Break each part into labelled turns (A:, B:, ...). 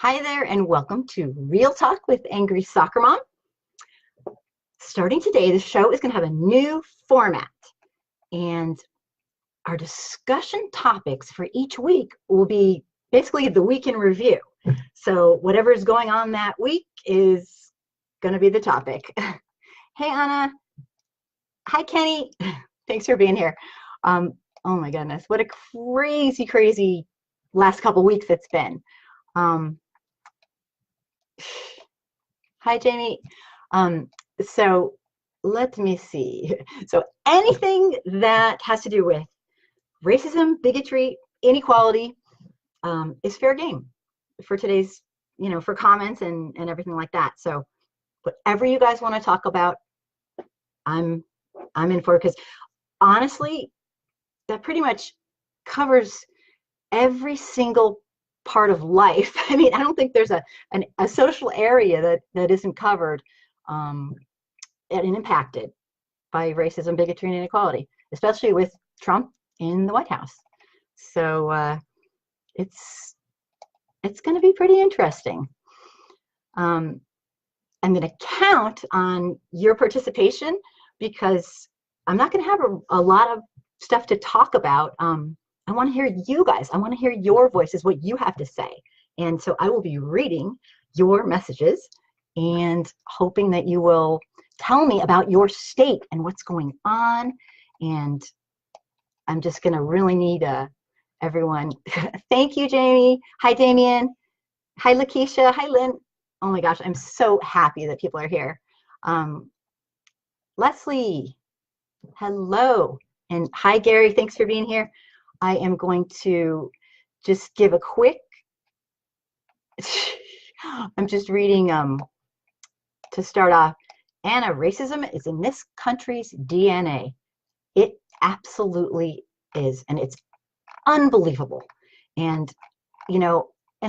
A: Hi there and welcome to Real Talk with Angry Soccer Mom. Starting today, the show is going to have a new format, and our discussion topics for each week will be basically the week in review. So whatever is going on that week is going to be the topic. Hey Anna. Hi Kenny. Thanks for being here. Oh my goodness, what a crazy last couple weeks it's been. Hi, Jamie. So let me see. So anything that has to do with racism, bigotry, inequality is fair game for today's, for comments and everything like that. So whatever you guys want to talk about, I'm in for it, because honestly, that pretty much covers every single part of life. I mean, I don't think there's a social area that isn't covered and impacted by racism, bigotry, and inequality, especially with Trump in the White House. So it's going to be pretty interesting. I'm going to count on your participation because I'm not going to have a lot of stuff to talk about. I want to hear you guys. I want to hear your voices, what you have to say. And so I will be reading your messages and hoping that you will tell me about your state and what's going on. And I'm just going to really need everyone. Thank you, Jamie. Hi, Damien. Hi, Lakeisha. Hi, Lynn. Oh my gosh, I'm so happy that people are here. Leslie, hello. And hi, Gary. Thanks for being here. I am going to just give a quick, I'm just reading to start off. Anna, racism is in this country's DNA. It absolutely is, and it's unbelievable. And, in a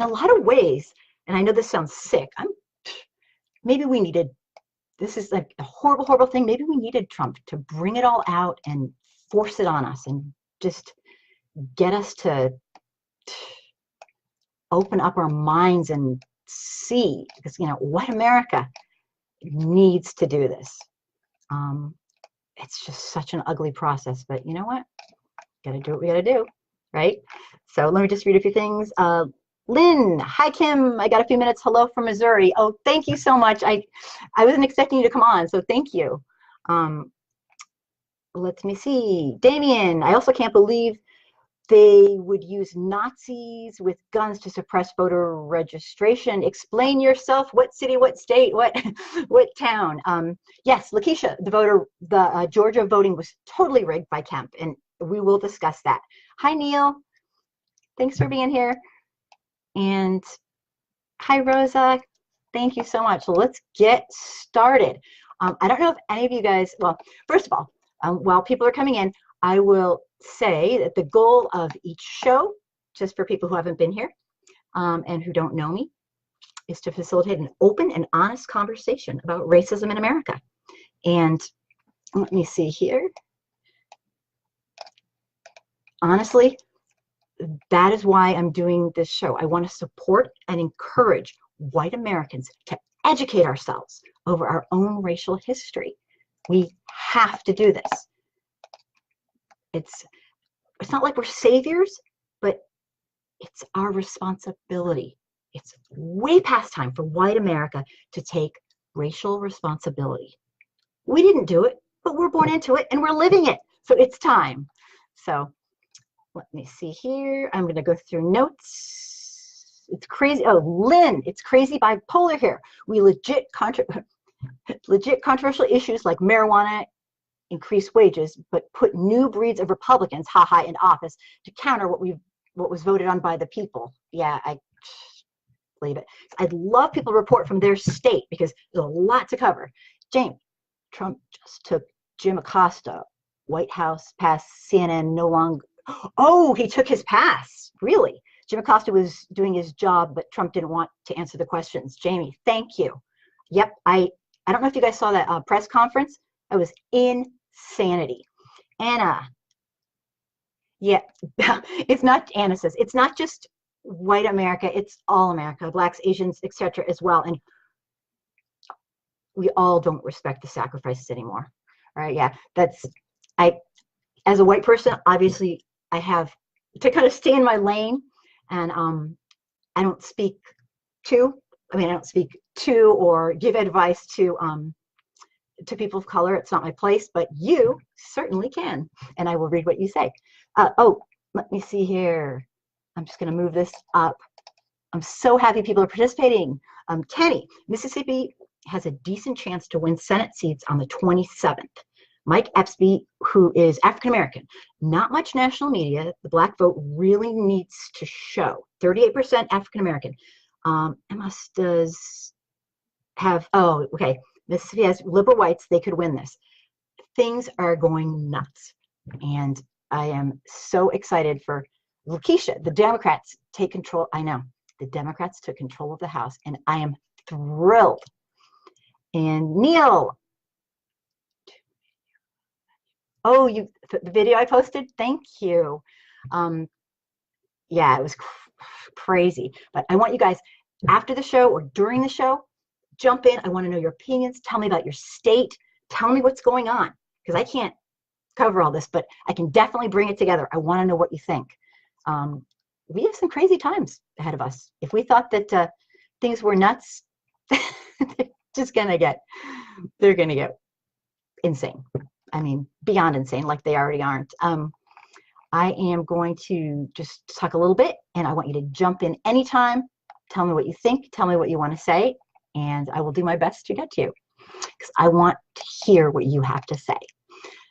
A: lot of ways, and I know this sounds sick, maybe we needed, this is like a horrible thing, maybe we needed Trump to bring it all out and force it on us and just get us to open up our minds and see, because white America needs to do this. It's just such an ugly process, but you know what, gotta do what we gotta do, right? So let me just read a few things. Lynn, hi Kim, I got a few minutes. Hello from Missouri. Oh, thank you so much. I wasn't expecting you to come on, so thank you. Let me see. Damien, I also can't believe they would use Nazis with guns to suppress voter registration. Explain yourself. What city, what state, what town? Yes, Lakeisha, the Georgia voting was totally rigged by Kemp, and we will discuss that. Hi, Neil. Thanks for being here. And hi, Rosa. Thank you so much. So let's get started. I don't know if any of you guys, well, first of all, while people are coming in, I will say that the goal of each show, just for people who haven't been here and who don't know me, is to facilitate an open and honest conversation about racism in America. And let me see here. Honestly, that is why I'm doing this show. I want to support and encourage white Americans to educate ourselves over our own racial history. We have to do this. It's not like we're saviors, but it's our responsibility. It's way past time for white America to take racial responsibility. We didn't do it, but we're born into it and we're living it. So it's time. So let me see here. I'm going to go through notes. It's crazy. Oh, Lynn, it's crazy bipolar here. We legit controversial issues like marijuana, increase wages, but put new breeds of Republicans, in office to counter what was voted on by the people. Yeah, I believe it. I'd love people to report from their state because there's a lot to cover. James, Trump just took Jim Acosta, White House pass, CNN no longer. Oh, he took his pass. Really? Jim Acosta was doing his job, but Trump didn't want to answer the questions. Jamie, thank you. Yep, I don't know if you guys saw that press conference. It was insanity. Anna, yeah, it's not, Anna says, it's not just white America, it's all America, blacks, Asians, etc. as well. And we all don't respect the sacrifices anymore. All right, yeah, as a white person, obviously I have to kind of stay in my lane, and I don't speak I don't speak to or give advice to people of color. It's not my place, but you certainly can, and I will read what you say. Oh, let me see here. I'm just going to move this up. I'm so happy people are participating. Kenny, Mississippi has a decent chance to win Senate seats on the 27th. Mike Epsby, who is African-American, not much national media. The black vote really needs to show. 38% African-American. Emma does have, oh, okay. Mississippi has liberal whites. They could win this. Things are going nuts. And I am so excited for Lakeisha. The Democrats take control. I know. The Democrats took control of the House, and I am thrilled. And Neil, oh, the video I posted, thank you. Yeah, it was crazy. But I want you guys, after the show or during the show, jump in. I want to know your opinions. Tell me about your state. Tell me what's going on, because I can't cover all this, but I can definitely bring it together. I want to know what you think. We have some crazy times ahead of us. If we thought that things were nuts, they're going to get insane. I mean, beyond insane, like they already aren't. I am going to just talk a little bit, and I want you to jump in anytime. Tell me what you think. Tell me what you want to say, and I will do my best to get to you, because I want to hear what you have to say.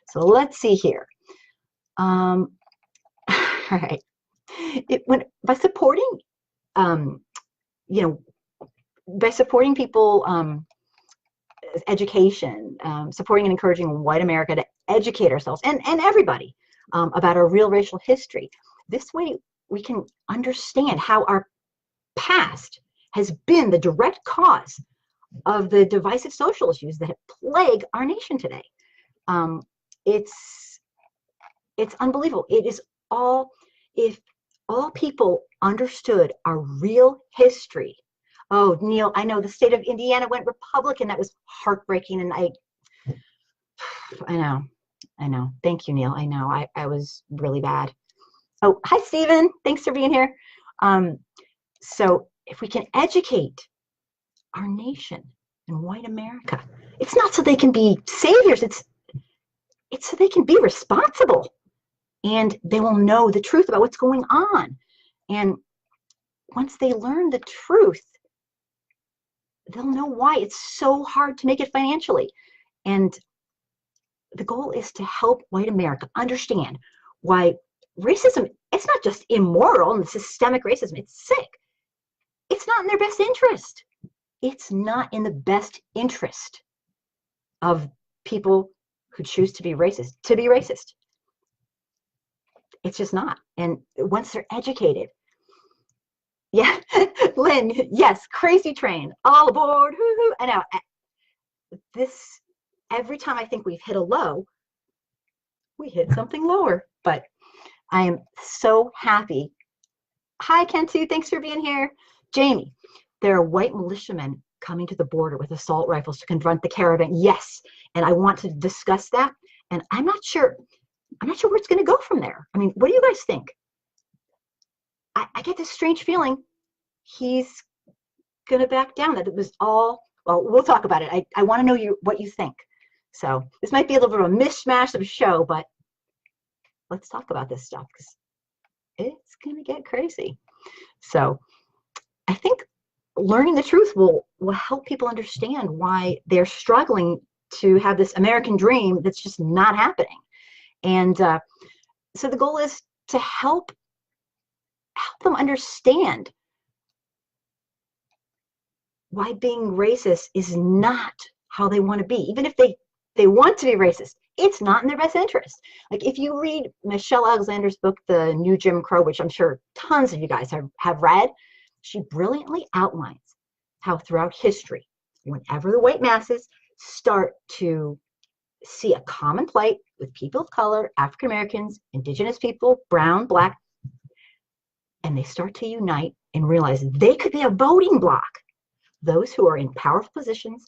A: So let's see here. All right. By supporting, by supporting people, education, supporting and encouraging white America to educate ourselves and everybody about our real racial history. This way we can understand how our past has been the direct cause of the divisive social issues that plague our nation today. It's unbelievable. It is all, if all people understood our real history. Oh, Neil, I know the state of Indiana went Republican. That was heartbreaking. And I know. Thank you, Neil. I know. I was really bad. Oh, hi, Stephen. Thanks for being here. So if we can educate our nation and white America, it's not so they can be saviors. It's so they can be responsible, and they will know the truth about what's going on. And once they learn the truth, they'll know why it's so hard to make it financially. And the goal is to help white America understand why racism, it's not just immoral and systemic racism, it's sick. It's not in their best interest. It's not in the best interest of people who choose to be racist, It's just not. And once they're educated, yeah, Lynn, yes, crazy train, all aboard, hoo-hoo. I know, every time I think we've hit a low, we hit something lower. But I am so happy. Hi, Kentu, thanks for being here. Jamie, there are white militiamen coming to the border with assault rifles to confront the caravan. Yes, and I want to discuss that. And I'm not sure where it's going to go from there. I mean, what do you guys think? I get this strange feeling he's going to back down, that it was all, well, we'll talk about it. I want to know what you think. So this might be a little bit of a mishmash of a show, but let's talk about this stuff, because it's going to get crazy. So I think learning the truth will help people understand why they're struggling to have this American dream that's just not happening. And so the goal is to help them understand why being racist is not how they want to be. Even if they want to be racist, it's not in their best interest. Like if you read Michelle Alexander's book, The New Jim Crow, which I'm sure tons of you guys have read, she brilliantly outlines how throughout history, whenever the white masses start to see a common plight with people of color, African Americans, indigenous people, brown, black, and they start to unite and realize they could be a voting bloc. Those who are in powerful positions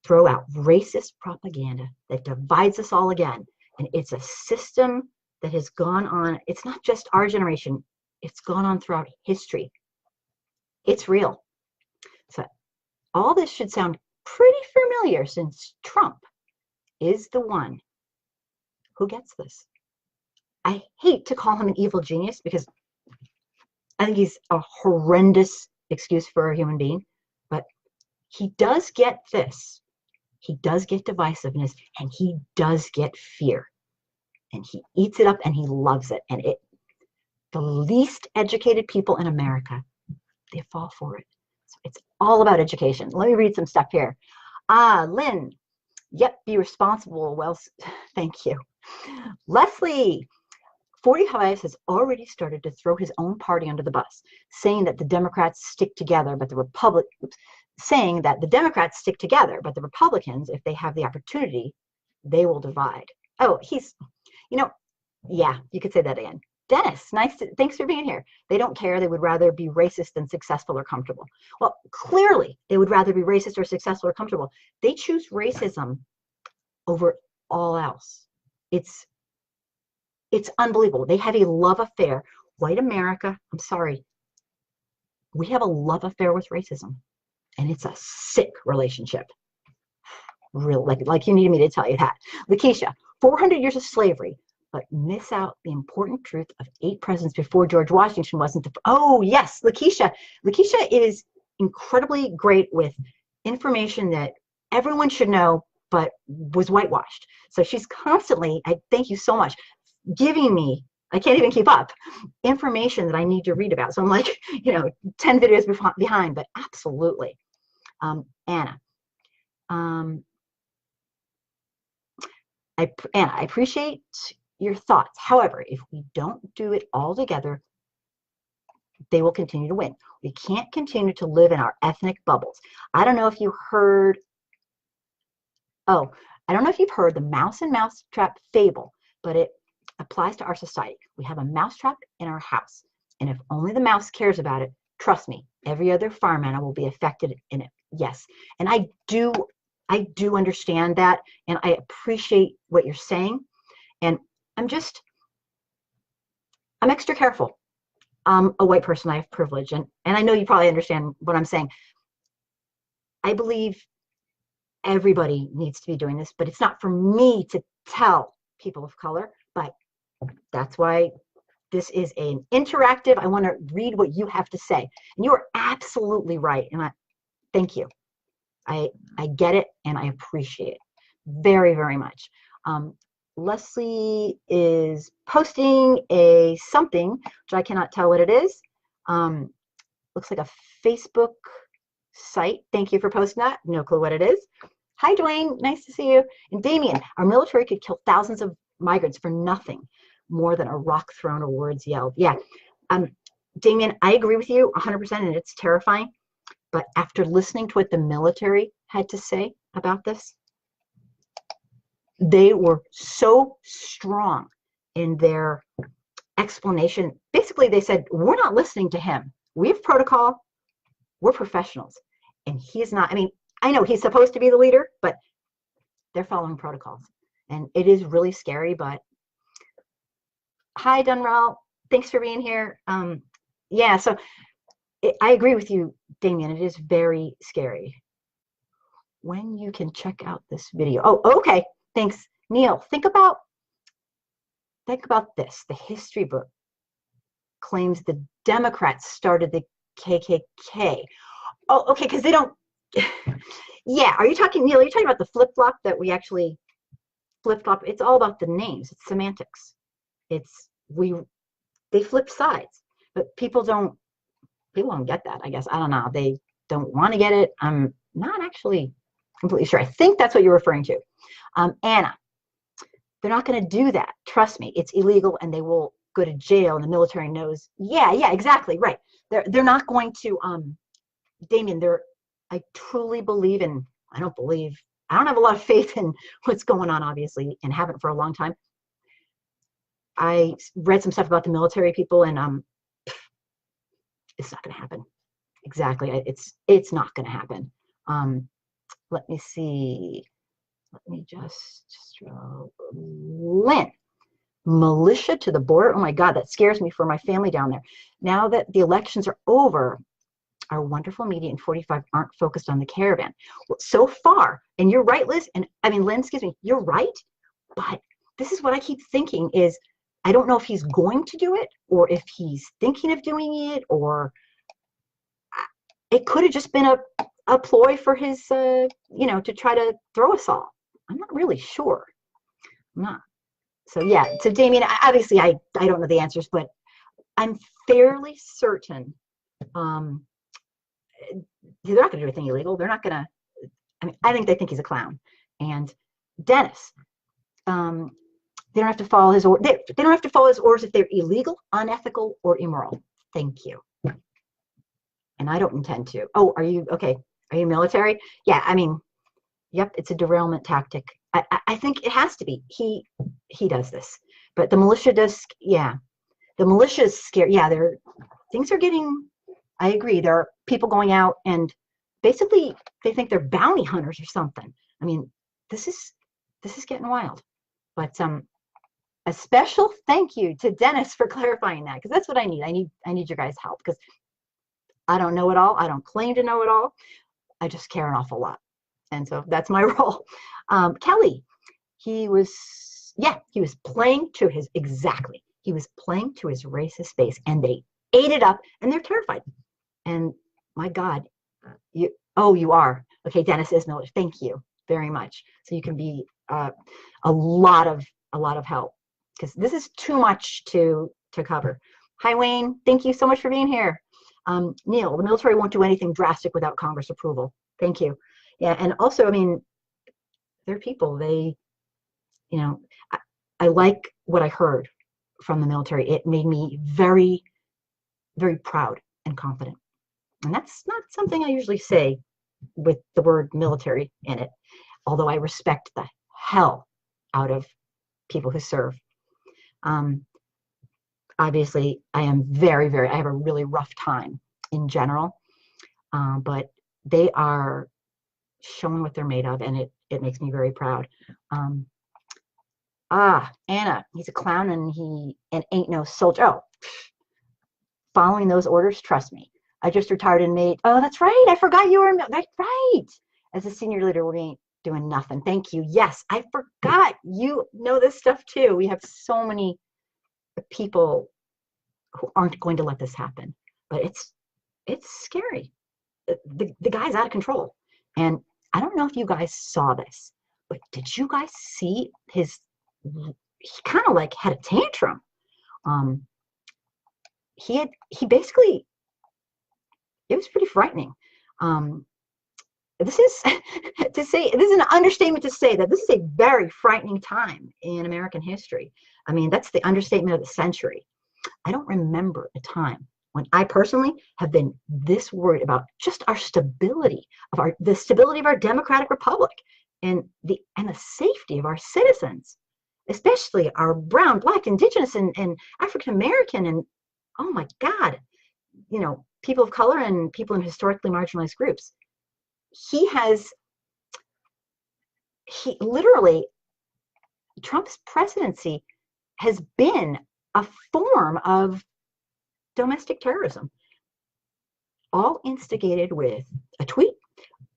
A: throw out racist propaganda that divides us all again. And it's a system that has gone on. It's not just our generation. It's gone on throughout history. It's real. So all this should sound pretty familiar since Trump is the one who gets this. I hate to call him an evil genius because I think he's a horrendous excuse for a human being, but he does get this. He does get divisiveness, and he does get fear. And he eats it up and he loves it. And the least educated people in America, they fall for it. So it's all about education. Let me read some stuff here. Lynn, yep, be responsible. Well, thank you. Leslie, 45 has already started to throw his own party under the bus, saying that the Democrats stick together, but the Republicans, if they have the opportunity, they will divide. Oh, yeah, you could say that again. Dennis, thanks for being here. They don't care. They would rather be racist than successful or comfortable. Well, clearly they would rather be racist or successful or comfortable. They choose racism over all else. It's unbelievable. They have a love affair. White America, I'm sorry, we have a love affair with racism, and it's a sick relationship. Real, like you needed me to tell you that. Lakeisha, 400 years of slavery, but miss out the important truth of 8 presidents before George Washington wasn't the. Oh yes, Lakeisha. Lakeisha is incredibly great with information that everyone should know, but was whitewashed. So she's constantly, I thank you so much, giving me, I can't even keep up, information that I need to read about. So I'm like, 10 videos behind, but absolutely. Anna, Anna, I appreciate your thoughts. However, if we don't do it all together, they will continue to win. We can't continue to live in our ethnic bubbles. I don't know if you heard, I don't know if you've heard the mouse and mousetrap fable, but it applies to our society. We have a mousetrap in our house, and if only the mouse cares about it, trust me, every other farm animal will be affected in it. Yes, and I do understand that, and I appreciate what you're saying, and I'm extra careful. I'm a white person, I have privilege, and I know you probably understand what I'm saying. I believe everybody needs to be doing this, but it's not for me to tell people of color, but that's why this is an interactive. I want to read what you have to say, and you are absolutely right, and I thank you. I get it, and I appreciate it very, very much. Leslie is posting something, which I cannot tell what it is. Looks like a Facebook site. Thank you for posting that. No clue what it is. Hi, Dwayne. Nice to see you. And Damien, our military could kill thousands of migrants for nothing more than a rock thrown or words yelled. Yeah. Damien, I agree with you 100%, and it's terrifying. But after listening to what the military had to say about this, they were so strong in their explanation. Basically, they said, we're not listening to him. We have protocol. We're professionals. And he's not. I mean, I know he's supposed to be the leader, but they're following protocols. And it is really scary, but hi, Dunrell. Thanks for being here. Yeah, so I agree with you, Damien. It is very scary. When you can check out this video. Oh, okay. Thanks, Neil. Think about this. The history book claims the Democrats started the KKK. Oh, okay, because they don't. Yeah, are you talking, Neil? Are you talking about the flip flop that we actually flip flop? It's all about the names. It's semantics. They flip sides, but people don't get that. I guess I don't know. They don't want to get it. I'm not actually completely sure. I think that's what you're referring to. Anna, they're not going to do that. Trust me, it's illegal, and they will go to jail. And the military knows. Yeah, exactly right. They're not going to. Damien, I truly believe in. I don't have a lot of faith in what's going on, obviously, and haven't for a long time. I read some stuff about the military people, and it's not going to happen. Exactly. It's not going to happen. Let me see. Let me just Lynn. Militia to the border. Oh my God, that scares me for my family down there. Now that the elections are over, our wonderful media in 45 aren't focused on the caravan. Well, so far, and you're right, Liz, and I mean, Lynn, excuse me, you're right, but this is what I keep thinking is, I don't know if he's going to do it, or if he's thinking of doing it, or it could have just been a ploy for his, you know, to try to throw us all. I'm not really sure. I'm not. So yeah, so Damien, obviously I don't know the answers, but I'm fairly certain they're not going to do anything illegal. They're not going to, I mean, I think they think he's a clown. And Dennis, they don't have to follow his orders. They don't have to follow his orders if they're illegal, unethical, or immoral. Thank you. And I don't intend to. Oh, are you, okay. Are you military? Yeah, I mean, yep, it's a derailment tactic. I think it has to be. He does this. But the militia does, yeah. The militia is scared. Yeah, things are getting, I agree. There are people going out and basically they think they're bounty hunters or something. I mean, this is getting wild. But a special thank you to Dennis for clarifying that, because that's what I need. I need your guys' help, because I don't know it all. I don't claim to know it all. I just care an awful lot. And so that's my role. Kelly, he was playing to his, exactly. He was playing to his racist base, and they ate it up, and they're terrified. And my God, you are. Okay, Dennis is military. Thank you very much. So you can be a lot of help, because this is too much to cover. Hi, Wayne. Thank you so much for being here. Neil, the military won't do anything drastic without Congress approval. Thank you. Yeah, and also, I mean, they're people. They, you know, I like what I heard from the military. It made me very, very proud and confident. And that's not something I usually say with the word military in it, although I respect the hell out of people who serve. Obviously, I am very, very, I have a really rough time in general, but they are showing what they're made of, and it makes me very proud. Anna, he's a clown and ain't no soldier. Oh, following those orders, trust me. I just retired and made, oh, that's right. I forgot you were, that's right. As a senior leader, we ain't doing nothing. Thank you. Yes, I forgot. You know this stuff too. We have so many people who aren't going to let this happen, but it's scary. The guy's out of control. And I don't know if you guys saw this, but did you guys see he kind of like had a tantrum. He basically, it was pretty frightening. This is this is an understatement to say that this is a very frightening time in American history. I mean, that's the understatement of the century. I don't remember a time when I personally have been this worried about just our stability the stability of our democratic republic, and the safety of our citizens, especially our brown, black, indigenous, and African American, and oh my God, you know, people of color and people in historically marginalized groups. He literally, Trump's presidency has been a form of domestic terrorism, all instigated with a tweet,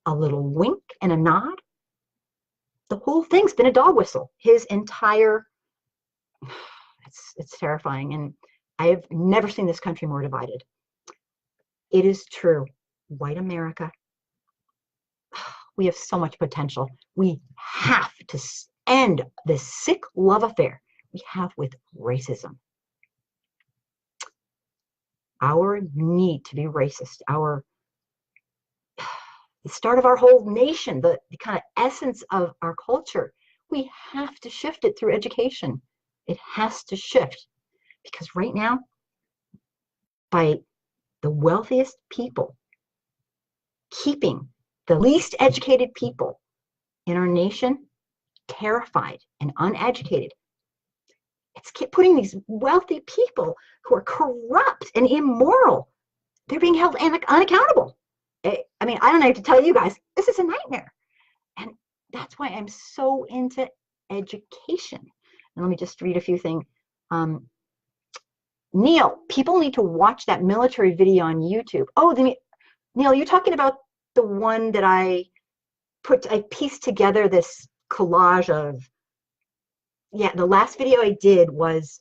A: a little wink and a nod. The whole thing's been a dog whistle. His entire, it's terrifying. And I have never seen this country more divided. It is true. White America, we have so much potential. We have to end this sick love affair we have with racism. Our need to be racist, the start of our whole nation, the kind of essence of our culture, we have to shift it through education. It has to shift, because right now, by the wealthiest people keeping the least educated people in our nation terrified and uneducated, it's putting these wealthy people who are corrupt and immoral, they're being held unaccountable. I mean, I don't have to tell you guys, this is a nightmare. And that's why I'm so into education. And let me just read a few things. Neil, people need to watch that military video on YouTube. Oh, Neil, you're talking about the one that I pieced together this collage of. Yeah, the last video I did was,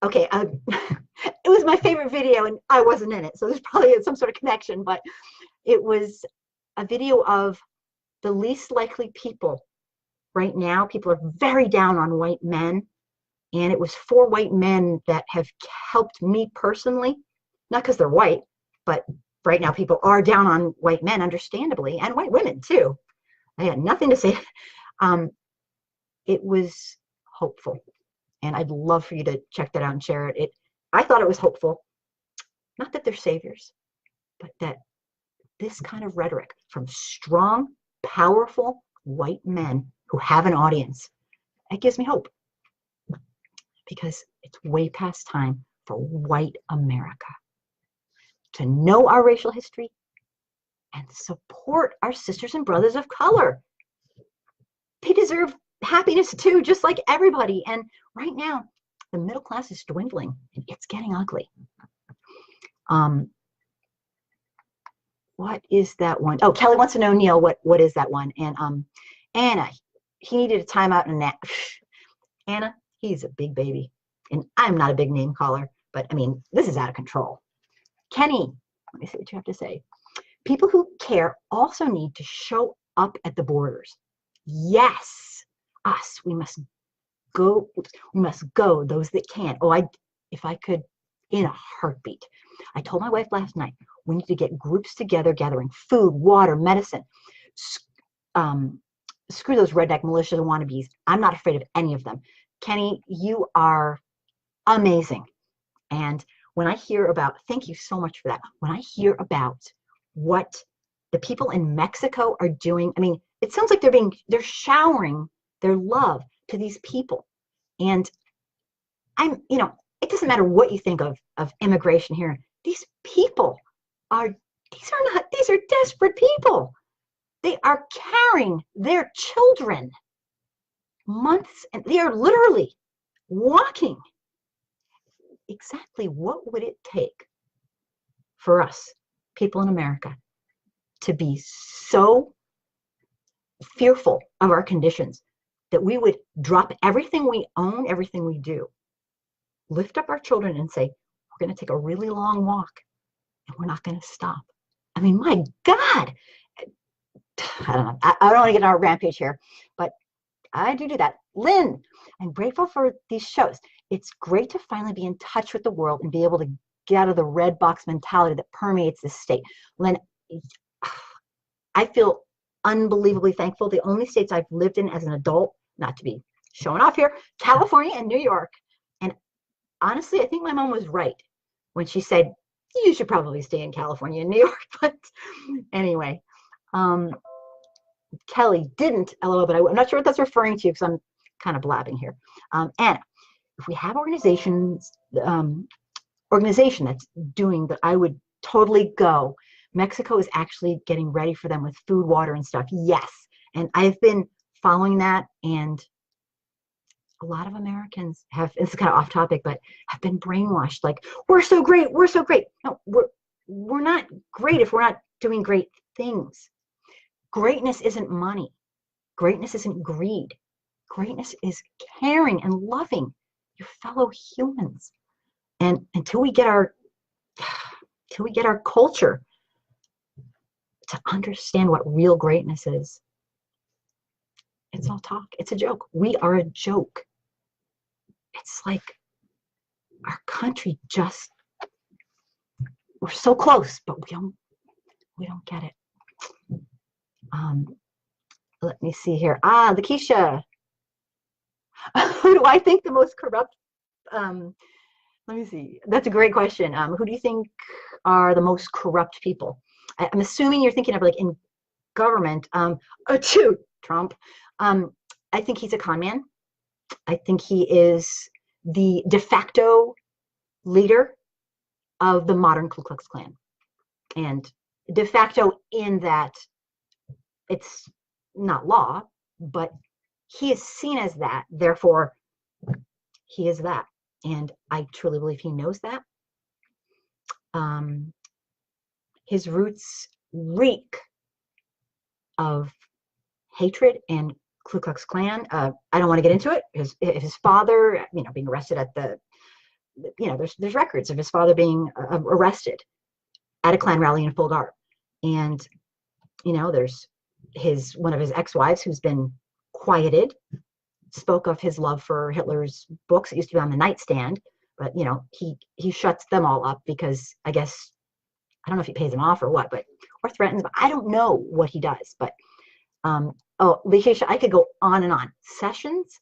A: okay, it was my favorite video and I wasn't in it, so there's probably some sort of connection, but it was a video of the least likely people. Right now, people are very down on white men, and it was 4 white men that have helped me personally, not because they're white, but right now people are down on white men, understandably, and white women too. I had nothing to say. It was hopeful, and I'd love for you to check that out and share it. I thought it was hopeful, not that they're saviors, but that this kind of rhetoric from strong, powerful white men who have an audience, it gives me hope, because it's way past time for white America to know our racial history and support our sisters and brothers of color. They deserve happiness too, just like everybody. And right now, the middle class is dwindling and it's getting ugly. What is that one? Oh, Kelly wants to know, Neil, what is that one? And Anna, he needed a timeout and a nap. Anna, he's a big baby. And I'm not a big name caller, but I mean, this is out of control. Kenny, let me see what you have to say. People who care also need to show up at the borders. Yes, us, we must go, those that can. Oh, if I could, in a heartbeat. I told my wife last night, we need to get groups together, gathering food, water, medicine. Screw those redneck militia wannabes. I'm not afraid of any of them. Kenny, you are amazing. And when I hear about, thank you so much for that. When I hear about what the people in Mexico are doing, I mean, it sounds like they're showering their love to these people. And it doesn't matter what you think of immigration here. These people these are desperate people. They are carrying their children months, and they are literally walking. Exactly what would it take for us, people in America, to be so fearful of our conditions that we would drop everything we own, everything we do, lift up our children and say, we're going to take a really long walk and we're not going to stop. I mean, my God, I don't know. I don't want to get on a rampage here, but I do that. Lynn, I'm grateful for these shows. It's great to finally be in touch with the world and be able to get out of the red box mentality that permeates this state. Lynn, I feel unbelievably thankful. The only states I've lived in as an adult, not to be showing off here, California and New York. And honestly, I think my mom was right when she said, you should probably stay in California and New York. But anyway, Kelly didn't, LOL, but I'm not sure what that's referring to because I'm kind of blabbing here. Anna, if we have organization that's doing that, I would totally go. Mexico is actually getting ready for them with food, water, and stuff. Yes. And I've been following that, and a lot of Americans have, it's kind of off topic, but have been brainwashed. Like, we're so great. We're so great. No, we're not great if we're not doing great things. Greatness isn't money. Greatness isn't greed. Greatness is caring and loving your fellow humans. And until we get our culture to understand what real greatness is, it's all talk. It's a joke. We are a joke. It's like our country just, we're so close, but we don't get it. Let me see here. Lakeisha. Who do I think the most corrupt? Let me see. That's a great question. Who do you think are the most corrupt people? I'm assuming you're thinking of like in government. Trump. I think he's a con man. I think he is the de facto leader of the modern Ku Klux Klan. And de facto in that it's not law, but he is seen as that, therefore he is that. And I truly believe he knows that. His roots reek of hatred and Ku Klux Klan. I don't want to get into it. His father, being arrested at the, there's records of his father being arrested at a Klan rally in full garb. And, there's one of his ex-wives who's been quieted, spoke of his love for Hitler's books. It used to be on the nightstand, but, he shuts them all up because I guess, I don't know if he pays them off or what, or threatens, but I don't know what he does. But, Leisha, I could go on and on. Sessions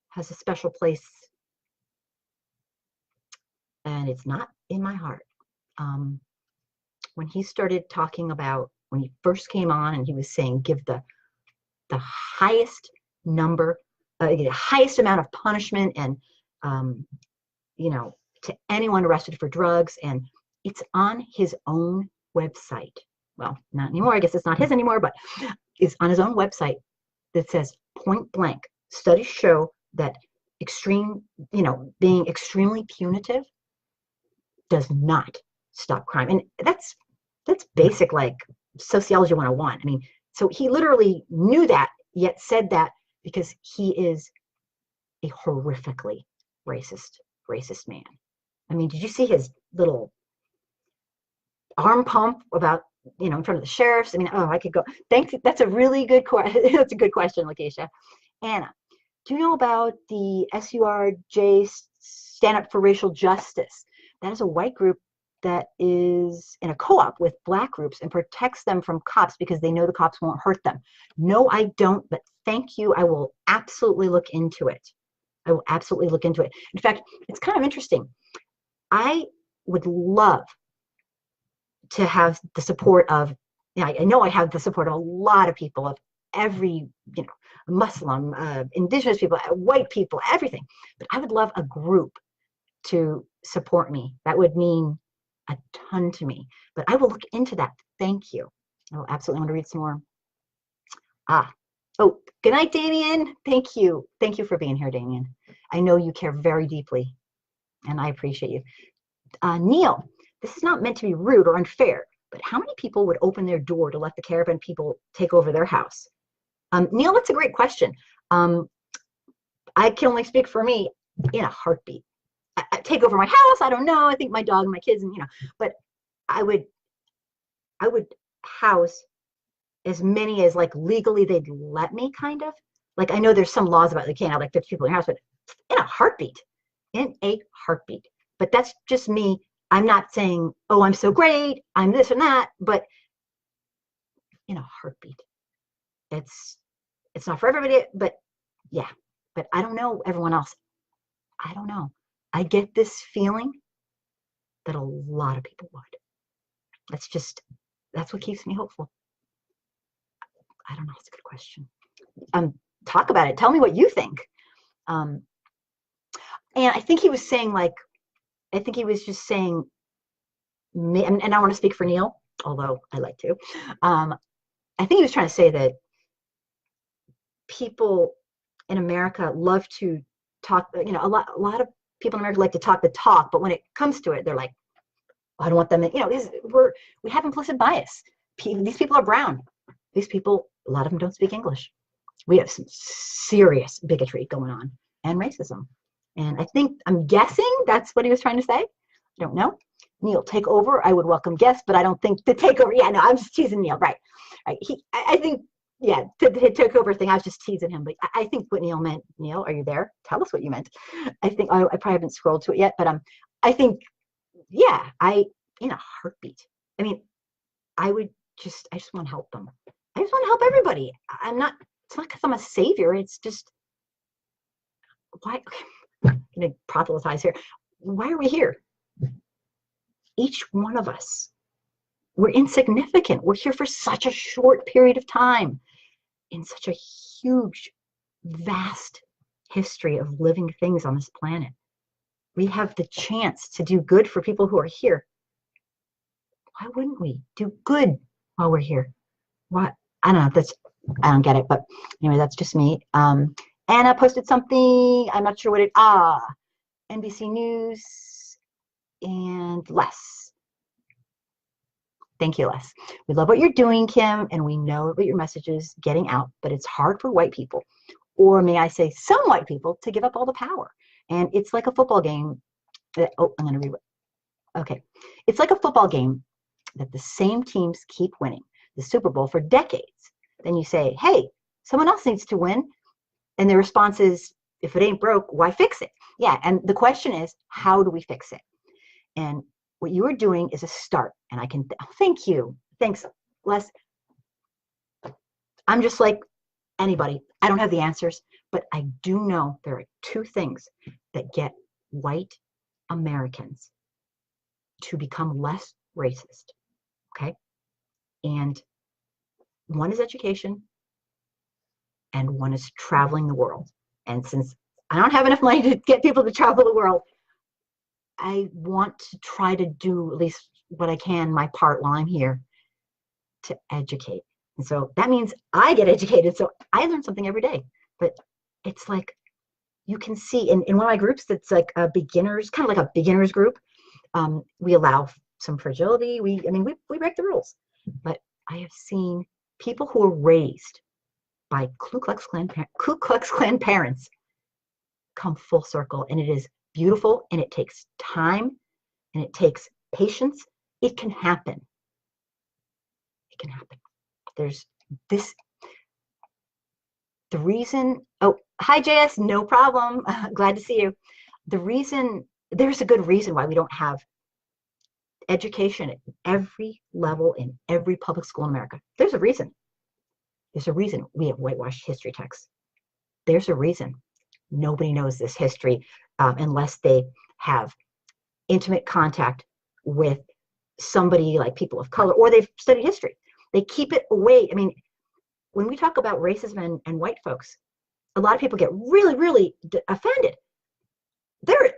A: has a special place, and it's not in my heart. When he started talking about, when he first came on and he was saying, give the highest number, the highest amount of punishment and, to anyone arrested for drugs. And it's on his own website. Well, not anymore. I guess it's not his anymore, but it's on his own website that says point blank, studies show that being extremely punitive does not stop crime. And that's basic, like sociology 101. I mean, so he literally knew that, yet said that because he is a horrifically racist man. I mean, did you see his little arm pump about, in front of the sheriffs? I mean, I could go. Thanks. That's a really good question. That's a good question, Lakeisha. Anna, do you know about the SURJ Stand Up for Racial Justice? That is a white group that is in a co-op with black groups and protects them from cops because they know the cops won't hurt them. No, I don't, but thank you. I will absolutely look into it. In fact, it's kind of interesting. I would love to have the support of, I know I have the support of a lot of people, of every, Muslim, indigenous people, white people, everything. But I would love a group to support me. That would mean a ton to me. But I will look into that. Thank you. I will absolutely want to read some more. Oh, good night, Damien. Thank you. Thank you for being here, Damien. I know you care very deeply, and I appreciate you. Neil, this is not meant to be rude or unfair, but how many people would open their door to let the caravan people take over their house? Neil, that's a great question. I can only speak for me in a heartbeat. I take over my house. I don't know. I think my dog and my kids, and but I would house as many as like legally they'd let me, kind of. Like, I know there's some laws about you can't have like 50 people in your house, but in a heartbeat. But that's just me. I'm not saying, oh, I'm so great, I'm this and that, but in a heartbeat. It's not for everybody, but yeah. But I don't know everyone else. I don't know. I get this feeling that a lot of people would. That's what keeps me hopeful. I don't know. It's a good question. Talk about it. Tell me what you think. And I think he was saying, and I want to speak for Neil, although I like to. I think he was trying to say that people in America love to talk, a lot of people in America like to talk the talk, but when it comes to it, they're like, I don't want them, we have implicit bias. These people are brown. These people, a lot of them don't speak English. We have some serious bigotry going on and racism. And I'm guessing that's what he was trying to say. I don't know. Neil, take over. I would welcome guests, but I don't think the takeover. Yeah, no, I'm just teasing Neil. Right. I think, yeah, the takeover thing, I was just teasing him. But I think what Neil meant, Neil, are you there? Tell us what you meant. I think I probably haven't scrolled to it yet, but I think, yeah, in a heartbeat. I mean, I just want to help them. I just want to help everybody. It's not because I'm a savior. It's just, why? I'm going to proselytize here. Why are we here? Each one of us, we're insignificant. We're here for such a short period of time in such a huge, vast history of living things on this planet. We have the chance to do good for people who are here. Why wouldn't we do good while we're here? What? I don't know. I don't get it. But anyway, that's just me. Anna posted something. I'm not sure what NBC News and Les. Thank you, Les. We love what you're doing, Kim, and we know what your message is getting out, but it's hard for white people, or may I say some white people, to give up all the power. And it's like a football game. Oh, I'm going to read it. Okay. It's like a football game that the same teams keep winning the Super Bowl for decades. Then you say, hey, someone else needs to win. And the response is, if it ain't broke, why fix it? Yeah. And the question is, how do we fix it? And what you are doing is a start. And I can, thank you. Thanks, Les. I'm just like anybody. I don't have the answers, but I do know there are two things that get white Americans to become less racist. Okay. And one is education and one is traveling the world. And since I don't have enough money to get people to travel the world, I want to try to do at least what I can, my part while I'm here, to educate. And so that means I get educated. So I learn something every day. But it's like, you can see in one of my groups that's like a beginners, kind of like a beginners group. We allow some fragility. We break the rules. But I have seen people who are raised by Ku Klux Klan parents come full circle, and it is beautiful, and it takes time, and it takes patience. It can happen. It can happen. There's this. The reason. Oh, hi JS. No problem. Glad to see you. The reason. There's a good reason why we don't have education at every level in every public school in America. There's a reason. There's a reason we have whitewashed history texts. There's a reason nobody knows this history unless they have intimate contact with somebody like people of color, or they've studied history. They keep it away. I mean, when we talk about racism and white folks, a lot of people get really, really offended. There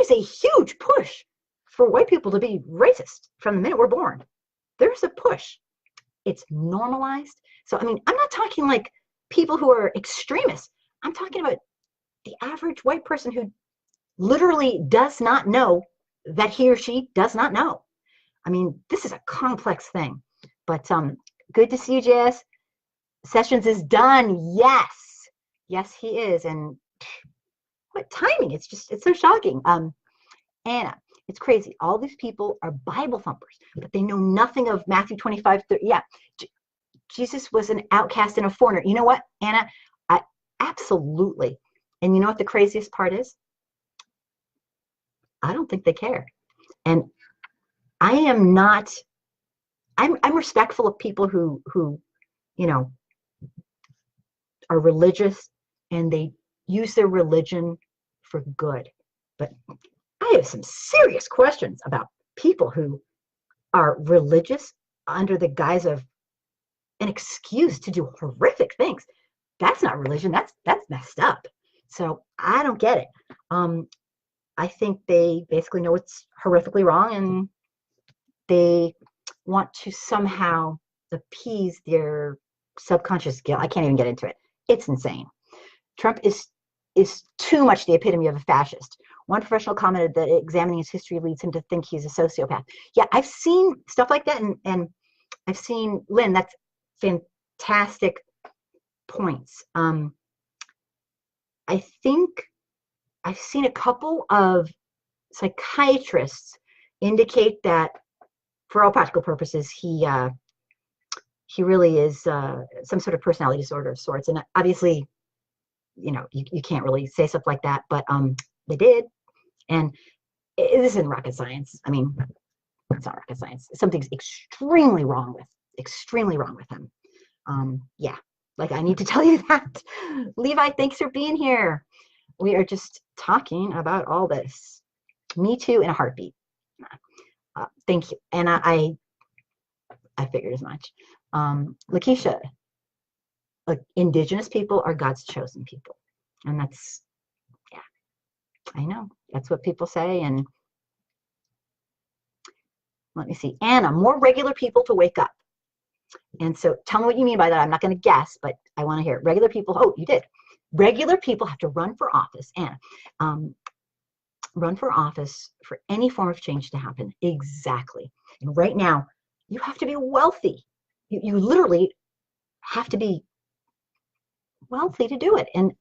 A: is a huge push for white people to be racist from the minute we're born. There's a push. It's normalized. So, I mean, I'm not talking like people who are extremists. I'm talking about the average white person who literally does not know that he or she does not know. I mean, this is a complex thing. But good to see you, JS. Sessions is done. Yes. Yes, he is. And what timing? It's so shocking. Anna, it's crazy. All these people are Bible thumpers, but they know nothing of Matthew 25:30. Yeah. Jesus was an outcast and a foreigner. You know what, Anna? Absolutely. And you know what the craziest part is? I don't think they care. And I am not, I'm respectful of people who, you know, are religious and they use their religion for good. But I have some serious questions about people who are religious under the guise of an excuse to do horrific things. That's not religion. That's messed up. So I don't get it. I think they basically know it's horrifically wrong, and they want to somehow appease their subconscious guilt. I can't even get into it. It's insane. Trump is too much the epitome of a fascist. One professional commented that examining his history leads him to think he's a sociopath. Yeah, I've seen stuff like that, and I've seen, Lynn, that's fantastic points. I think I've seen a couple of psychiatrists indicate that for all practical purposes, he really is some sort of personality disorder of sorts. And obviously, you know, you can't really say stuff like that, but they did. And this isn't rocket science. I mean, it's not rocket science. Something's extremely wrong with him. Yeah, like I need to tell you that. Levi, thanks for being here. We are just talking about all this. Me too in a heartbeat. Thank you. And I figured as much. Lakeisha, like, indigenous people are God's chosen people. And that's, yeah. I know. That's what people say. And let me see. Anna, more regular people to wake up. And so tell me what you mean by that. I'm not going to guess, but I want to hear it. Regular people. Oh, you did. Regular people have to run for office, Anna. Run for office for any form of change to happen. Exactly. And right now, you have to be wealthy. You literally have to be wealthy to do it. And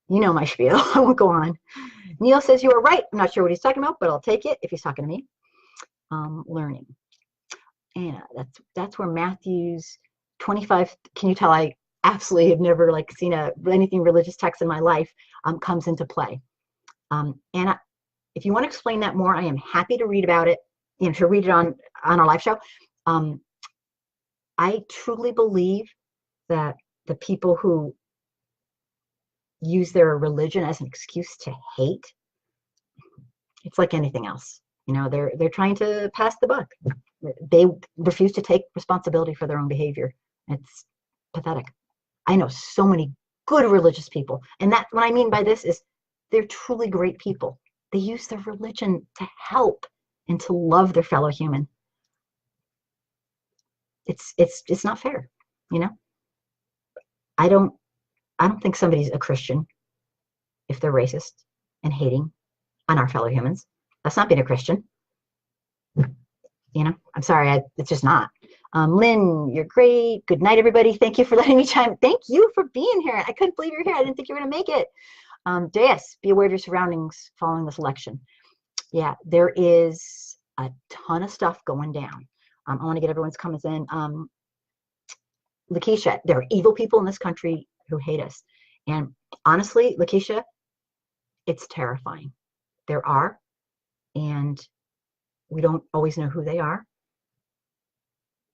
A: you know my spiel. I won't go on. Neil says you are right. I'm not sure what he's talking about, but I'll take it if he's talking to me. Learning. And that's where Matthew's 25. Can you tell I absolutely have never seen anything religious text in my life comes into play. And if you want to explain that more, I am happy to read about it. To read it on our live show. I truly believe that the people who use their religion as an excuse to hate, it's like anything else. They're trying to pass the buck. They refuse to take responsibility for their own behavior. It's pathetic. I know so many good religious people, and that what I mean by this is they're truly great people. They use their religion to help and to love their fellow human. It's not fair, I don't think somebody's a Christian if they're racist and hating on our fellow humans. That's not being a Christian. I'm sorry, it's just not. Lynn, you're great. Good night, everybody. Thank you for letting me chime. Thank you for being here. I couldn't believe you're here. I didn't think you were going to make it. JS, be aware of your surroundings following this election. Yeah, there is a ton of stuff going down. I want to get everyone's comments in. Lakeisha, there are evil people in this country who hate us. And honestly, Lakeisha, it's terrifying. There are, and we don't always know who they are.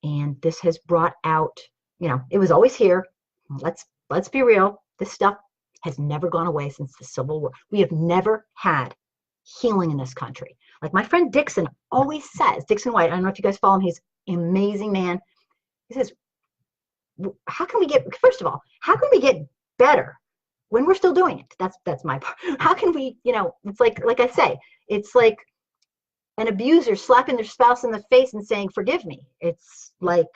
A: And this has brought out, it was always here. Let's be real. This stuff has never gone away since the Civil War. We have never had healing in this country. Like my friend Dixon always says, Dixon White, I don't know if you guys follow him, he's an amazing man. He says, first of all, how can we get better when we're still doing it? That's my part. How can we, it's like I say, it's like an abuser slapping their spouse in the face and saying, forgive me. It's like,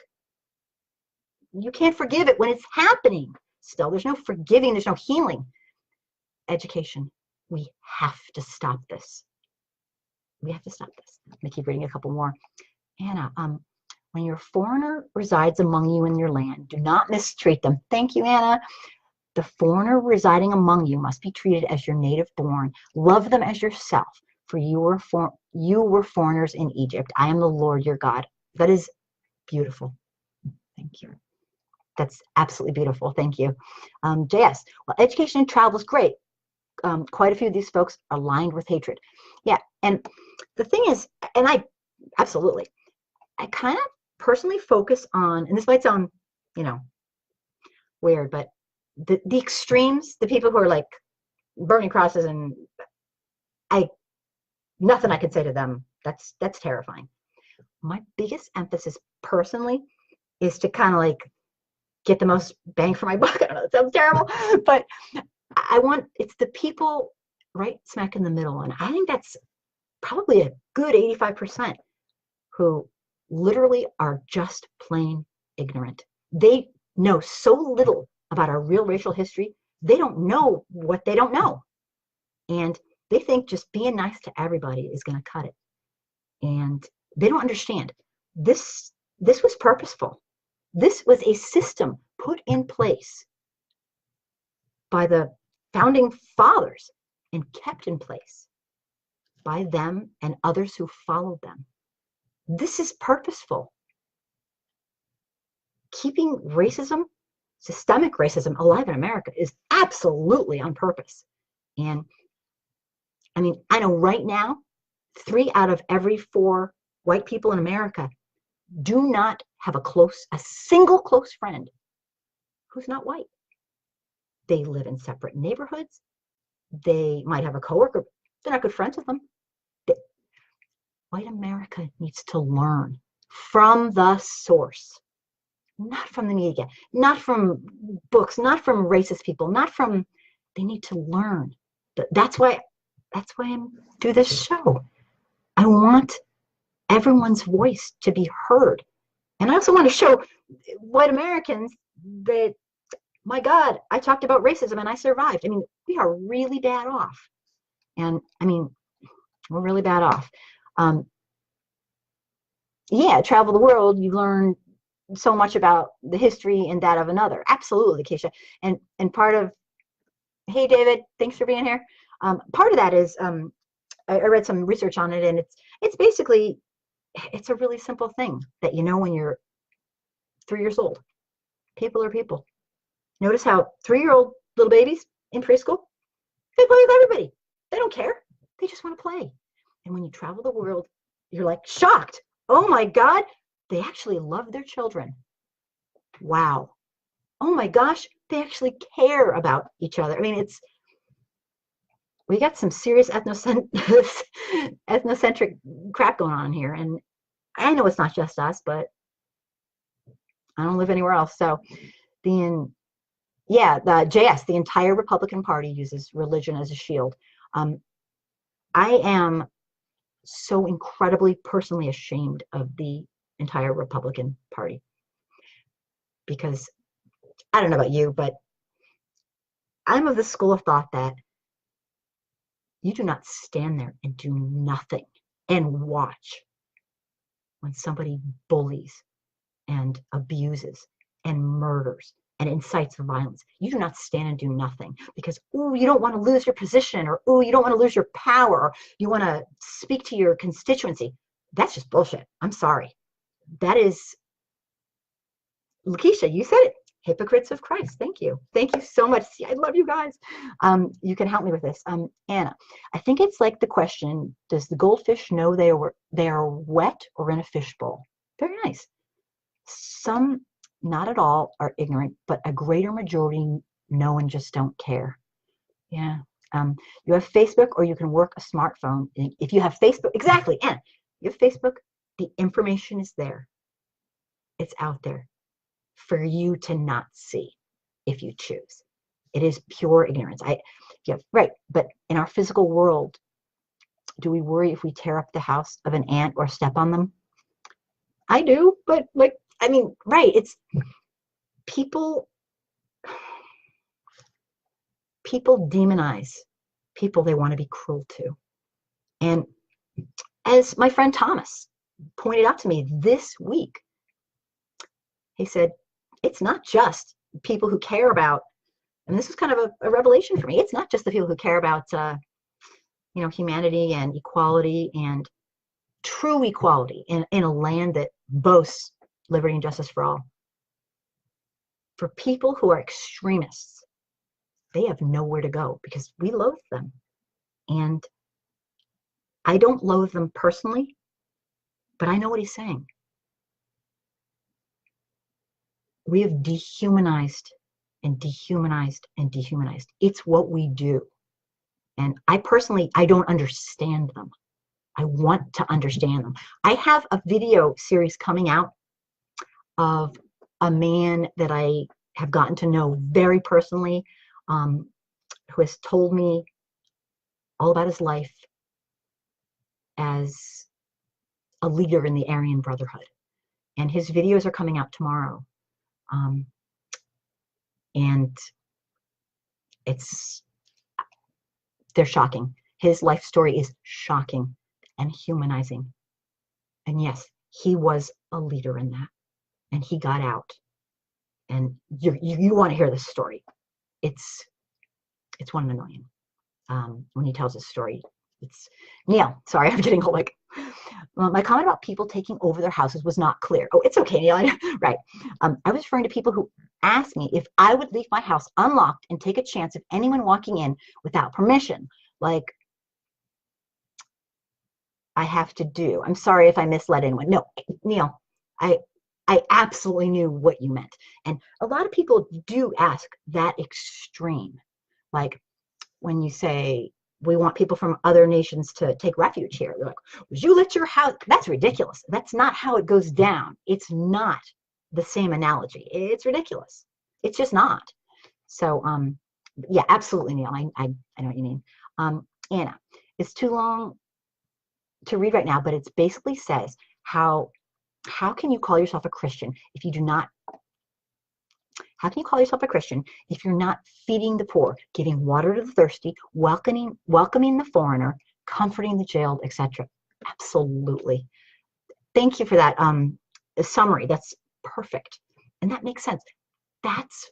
A: you can't forgive it when it's happening. Still, there's no forgiving, there's no healing. Education. We have to stop this. We have to stop this. I'm going to keep reading a couple more. Anna, when your foreigner resides among you in your land, do not mistreat them. Thank you, Anna. The foreigner residing among you must be treated as your native born. Love them as yourself, for you were foreigners in Egypt. I am the Lord your God. That is beautiful. Thank you. That's absolutely beautiful. Thank you. JS, well, education and travel is great. Quite a few of these folks are lined with hatred. Yeah, and the thing is, and I kind of personally focus on, and this might sound, weird, but the extremes, the people who are like burning crosses, and nothing I could say to them. That's terrifying. My biggest emphasis personally is to kind of get the most bang for my buck. I don't know, that sounds terrible, but it's the people right smack in the middle. And I think that's probably a good 85% who literally are just plain ignorant. They know so little about our real racial history. They don't know what they don't know. And they think just being nice to everybody is going to cut it. And they don't understand. This was purposeful. This was a system put in place by the founding fathers and kept in place by them and others who followed them. This is purposeful. Keeping racism, systemic racism, alive in America is absolutely on purpose. And I mean, I know right now, 3 out of every 4 white people in America do not have a single close friend who's not white. They live in separate neighborhoods. They might have a coworker. They're not good friends with them. White America needs to learn from the source, not from the media, not from books, not from racist people, they need to learn That's why I'm do this show. I want everyone's voice to be heard. And I also want to show white Americans that, my God, I talked about racism and I survived. I mean, we are really bad off. And I mean, we're really bad off. Yeah, travel the world, you learn so much about the history and that of another. Absolutely, Keisha. And part of, hey, David, thanks for being here. Part of that is, I read some research on it, and it's basically, it's a really simple thing that you know when you're 3 years old. People are people. Notice how 3-year-old little babies in preschool, they play with everybody. They don't care. They just want to play. And when you travel the world, you're like shocked. Oh my God, they actually love their children. Wow. Oh my gosh, they actually care about each other. I mean, we got some serious ethnocentric crap going on here. And I know it's not just us, but I don't live anywhere else. So the JS, the entire Republican Party uses religion as a shield. I am so incredibly personally ashamed of the entire Republican Party, because I don't know about you, but I'm of the school of thought that you do not stand there and do nothing and watch when somebody bullies and abuses and murders and incites violence. You do not stand and do nothing because, ooh, you don't want to lose your position, or ooh, you don't want to lose your power, or you want to speak to your constituency. That's just bullshit. I'm sorry. That is, Lakeisha, you said it. Hypocrites of Christ. Thank you. Thank you so much. See, I love you guys. You can help me with this. Anna, I think it's like the question, does the goldfish know they are wet or in a fishbowl? Very nice. Some, not at all, are ignorant, but a greater majority know and just don't care. Yeah. You have Facebook, or you can work a smartphone. If you have Facebook, exactly, Anna, you have Facebook, the information is there. It's out there for you to not see if you choose. It is pure ignorance. Yeah, right. But in our physical world, do we worry if we tear up the house of an ant or step on them? I do, but like, I mean, right. It's people demonize people they want to be cruel to. And as my friend Thomas pointed out to me this week, he said, it's not just people who care about, and this was kind of a revelation for me, it's not just the people who care about, humanity and equality and true equality in a land that boasts liberty and justice for all. For people who are extremists, they have nowhere to go because we loathe them. And I don't loathe them personally, but I know what he's saying. We have dehumanized and dehumanized and dehumanized. It's what we do. And I don't understand them. I want to understand them. I have a video series coming out of a man that I have gotten to know very personally, who has told me all about his life as a leader in the Aryan Brotherhood. And his videos are coming out tomorrow. And they're shocking. His life story is shocking and humanizing. And yes, he was a leader in that. And he got out. And you want to hear this story. It's 1 in a million. When he tells his story. It's Neil. Sorry, I'm getting all like, my comment about people taking over their houses was not clear. Oh, it's okay, Neil. Right. I was referring to people who asked me if I would leave my house unlocked and take a chance of anyone walking in without permission, like I have to do. I'm sorry if I misled anyone. No, Neil, I absolutely knew what you meant. And a lot of people do ask that extreme. Like when you say, we want people from other nations to take refuge here. They're like, would you let your house? That's ridiculous. That's not how it goes down. It's not the same analogy. It's ridiculous. It's just not. So, yeah, absolutely, Neil. I know what you mean. Anna, it's too long to read right now, but it basically says how can you call yourself a Christian if you do not, how can you call yourself a Christian if you're not feeding the poor, giving water to the thirsty, welcoming the foreigner, comforting the jailed, etc.? Absolutely. Thank you for that summary. That's perfect. And that makes sense. That's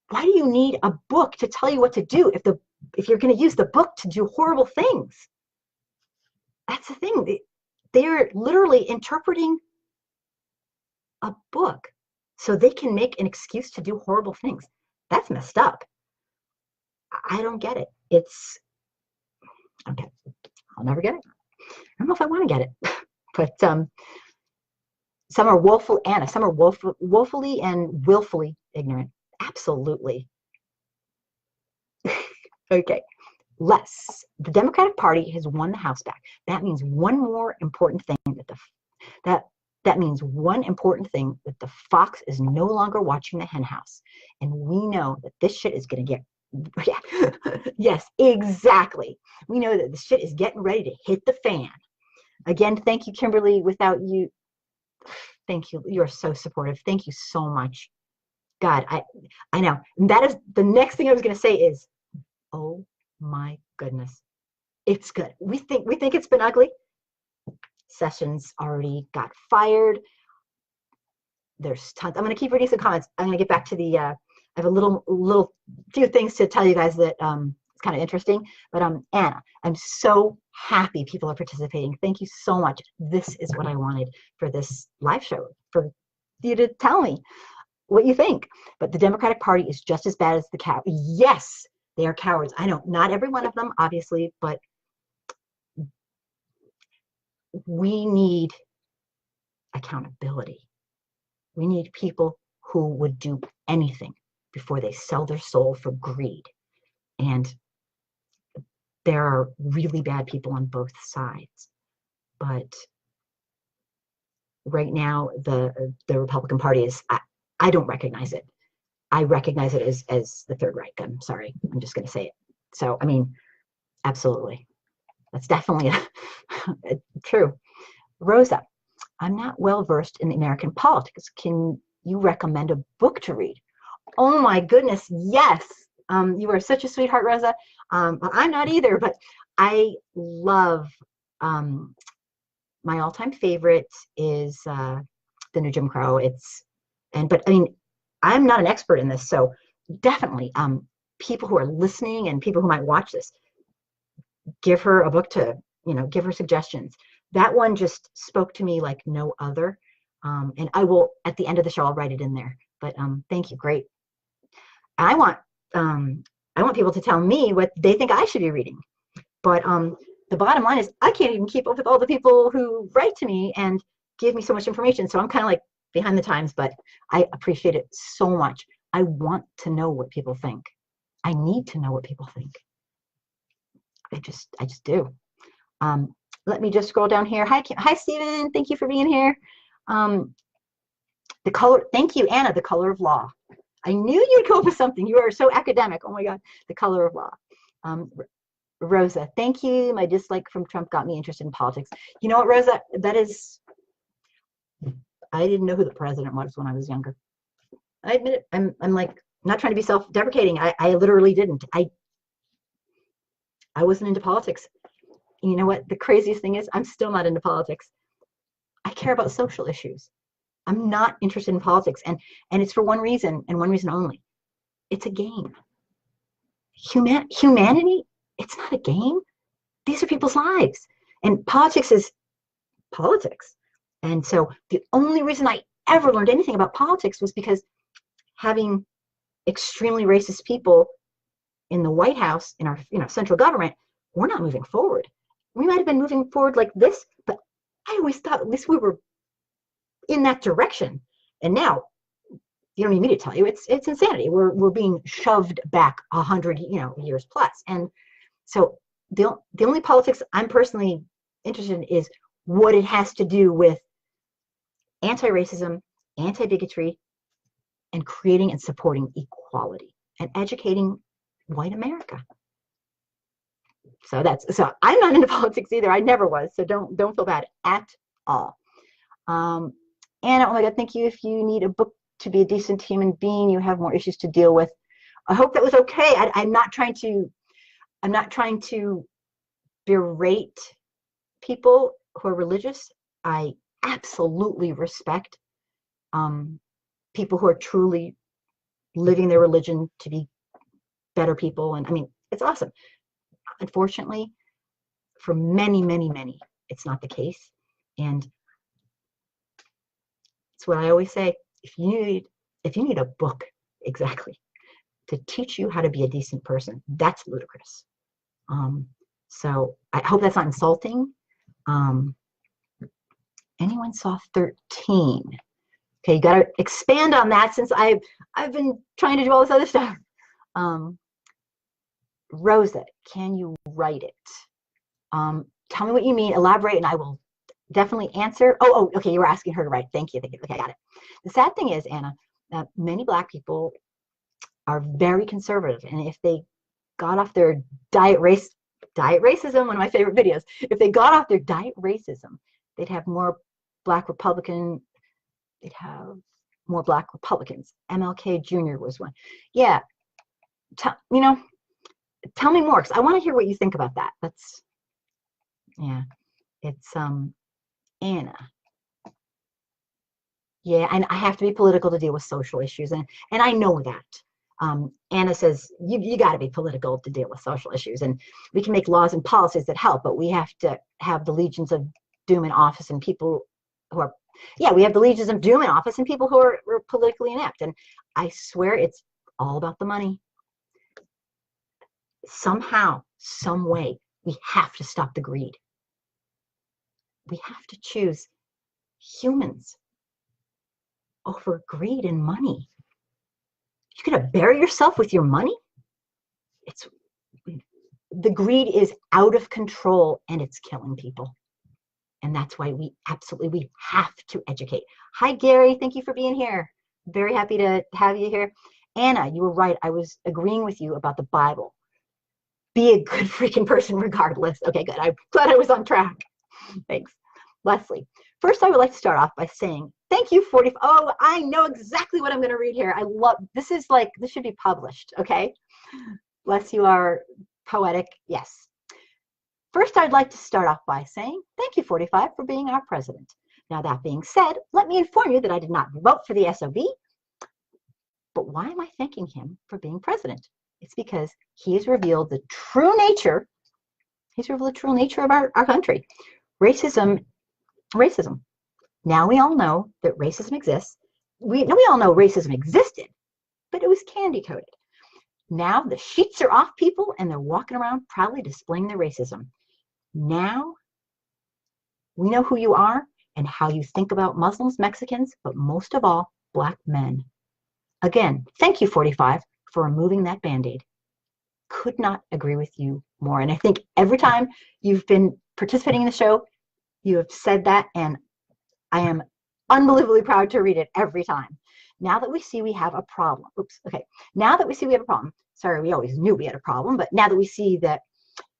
A: why do you need a book to tell you what to do if you're going to use the book to do horrible things? That's the thing. They're literally interpreting a book so they can make an excuse to do horrible things. That's messed up. I don't get it. Okay. I'll never get it. I don't know if I want to get it. But some are woeful, Anna, some are woefully and willfully ignorant. Absolutely. Okay. Less. The Democratic Party has won the House back. That means one more important thing that means one important thing that the fox is no longer watching the hen house. And we know that this shit is going to get, yeah, yes, exactly. We know that the shit is getting ready to hit the fan. Again, thank you, Kimberly. Without you, thank you. You're so supportive. Thank you so much. God, I know. And that is the next thing I was going to say is, oh my goodness, it's good. We think it's been ugly. Sessions already got fired. There's tons. I'm going to keep reading some comments. I'm going to get back to the. I have a little few things to tell you guys that it's kind of interesting. But Anna, I'm so happy people are participating. Thank you so much. This is what I wanted for this live show, for you to tell me what you think. But the Democratic Party is just as bad as the cow. Yes, they are cowards. I know not every one of them, obviously, but we need accountability. We need people who would do anything before they sell their soul for greed. And there are really bad people on both sides. But right now, the Republican Party is, I don't recognize it. I recognize it as the Third Reich. I'm sorry. I'm just going to say it. So, I mean, absolutely. That's definitely true. Rosa, I'm not well versed in American politics. Can you recommend a book to read? Oh my goodness, yes. You are such a sweetheart, Rosa. I'm not either, but I love, my all-time favorite is The New Jim Crow. But I mean, I'm not an expert in this, so definitely people who are listening and people who might watch this, give her a book to, give her suggestions. That one just spoke to me like no other. And I will, at the end of the show, I'll write it in there. But thank you, great. I want people to tell me what they think I should be reading. But the bottom line is I can't even keep up with all the people who write to me and give me so much information. So I'm kind of like behind the times, but I appreciate it so much. I want to know what people think. I need to know what people think. I just do. Let me just scroll down here. Hi, Stephen. Thank you for being here. The color. Thank you, Anna. The Color of Law. I knew you'd go with something. You are so academic. Oh my God. The Color of Law. Rosa, thank you. My dislike from Trump got me interested in politics. You know what, Rosa? That is. I didn't know who the president was when I was younger. I admit it. I'm like not trying to be self-deprecating. I literally didn't. I wasn't into politics. You know what? The craziest thing is I'm still not into politics. I care about social issues. I'm not interested in politics. And it's for one reason and one reason only. It's a game. Humanity, it's not a game. These are people's lives. And politics is politics. And so the only reason I ever learned anything about politics was because having extremely racist people in the White House, in our central government, we're not moving forward. We might have been moving forward like this, but I always thought at least we were in that direction. And now, you don't need me to tell you, it's insanity. We're being shoved back 100 years plus. And so the only politics I'm personally interested in is what it has to do with anti-racism, anti-bigotry, and creating and supporting equality and educating white America. So I'm not into politics either. I never was. So don't feel bad at all. Anna, oh my God, thank you. If you need a book to be a decent human being, you have more issues to deal with. I hope that was okay. I'm not trying to berate people who are religious. I absolutely respect people who are truly living their religion to be better people. And I mean, it's awesome. Unfortunately, for many, many, many, it's not the case. And it's what I always say. If you need a book, exactly, to teach you how to be a decent person, that's ludicrous. So I hope that's not insulting. Anyone saw 13? Okay, you got to expand on that since I've been trying to do all this other stuff. Rosa, can you write it? Tell me what you mean, elaborate, and I will definitely answer. Oh, okay, you were asking her to write. Thank you. Okay, I got it. The sad thing is, Anna, many Black people are very conservative, and if they got off their diet racism, one of my favorite videos, if they got off their diet racism, they'd have more Black Republicans. MLK Jr. was one. Yeah, tell me more, because I want to hear what you think about that. Yeah, it's Anna. Yeah, and I have to be political to deal with social issues, and I know that. Anna says you got to be political to deal with social issues, and we can make laws and policies that help, but we have to have the legions of doom in office and people who are, we have the legions of doom in office and people who are politically inept. And I swear it's all about the money. Somehow, some way, we have to stop the greed. We have to choose humans over greed and money. You're going to bury yourself with your money? The greed is out of control and it's killing people. And that's why we have to educate. Hi, Gary. Thank you for being here. Very happy to have you here. Anna, you were right. I was agreeing with you about the Bible. Be a good freaking person regardless. Okay, good. I'm glad I was on track. Thanks. Leslie, first I would like to start off by saying thank you, 40. Oh, I know exactly what I'm going to read here. I love, this should be published, okay? Bless you are poetic. Yes. First, I'd like to start off by saying thank you, 45, for being our president. Now, that being said, let me inform you that I did not vote for the SOB. But why am I thanking him for being president? It's because he has revealed the true nature. He's revealed the true nature of our country. Racism. Now we all know that racism exists. We all know racism existed, but it was candy-coated. Now the sheets are off people and they're walking around proudly displaying their racism. Now we know who you are and how you think about Muslims, Mexicans, but most of all, Black men. Again, thank you, 45, for removing that Band-Aid. Could not agree with you more. And I think every time you've been participating in the show, you have said that, and I am unbelievably proud to read it every time. Now that we see we have a problem, now that we see we have a problem, sorry, we always knew we had a problem, but now that we see that